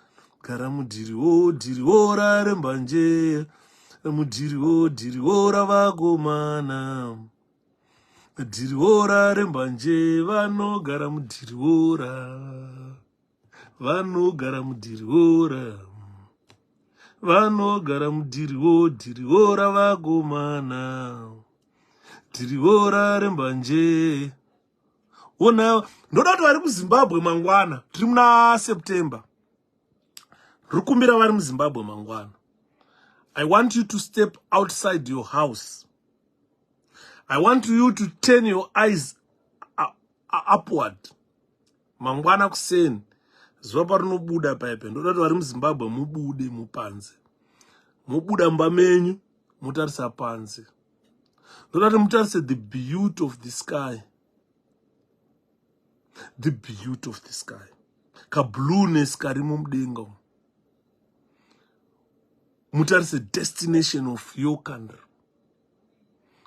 Gara mudhiriwo, dhiriwora rembanje. Mudhiriwo, dhiriwora vakomana. Dhiriwora rembanje, vanogara mudhiriwora. Vanogara mudhiriwora. Vanogara mudhiriwo, dhiriwora vakomana. Dhiriwora rembanje. Ona, ndoda kuti vari muZimbabwe mangwana, tiri muna September. Rukumbira vari muZimbabwe mangwana. I want you to step outside your house. I want you to turn your eyes upward. Mangwana kuseni. Zuva parinobuda paipe. Ndoda kuti vari muZimbabwe mubude mupanze. Mubuda mumba menyu, mutarisa panze. Ndoda kuti mutarise the beauty of the sky. The beauty of the sky. Ka blueness karimo mudenga. Mutarise destination of your country.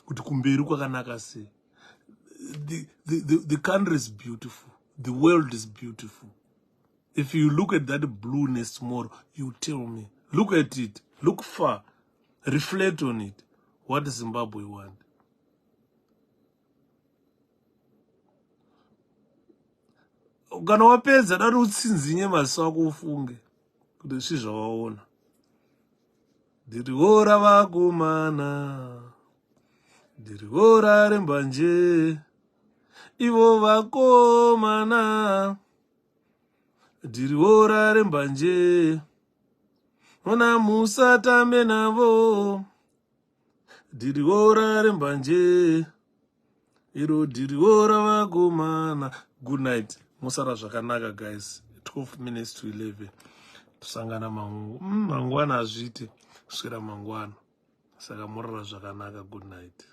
Kuti kumberi kwakanaka sei. The country is beautiful. The world is beautiful. If you look at that blueness tomorrow, you tell me. Look at it. Look far. Reflect on it. What does Zimbabwe want? Kana wapedza dati utsinzinye maziso ako ufunge kuti zvizvawaona. Dhiriwora vakomana. Dhiriwora rembanje. Ivo vakomana. Dhiriwora rembanje. Ona musatambe navo. Dhiriwora rembanje. Iro dhiriwora vakomana. Good night. Musara zvakanaka, guys. 12 minutes to 11. Tusangana mangwana azvite. Kuswera mangwana. Saka murara zvakanaka. Good night.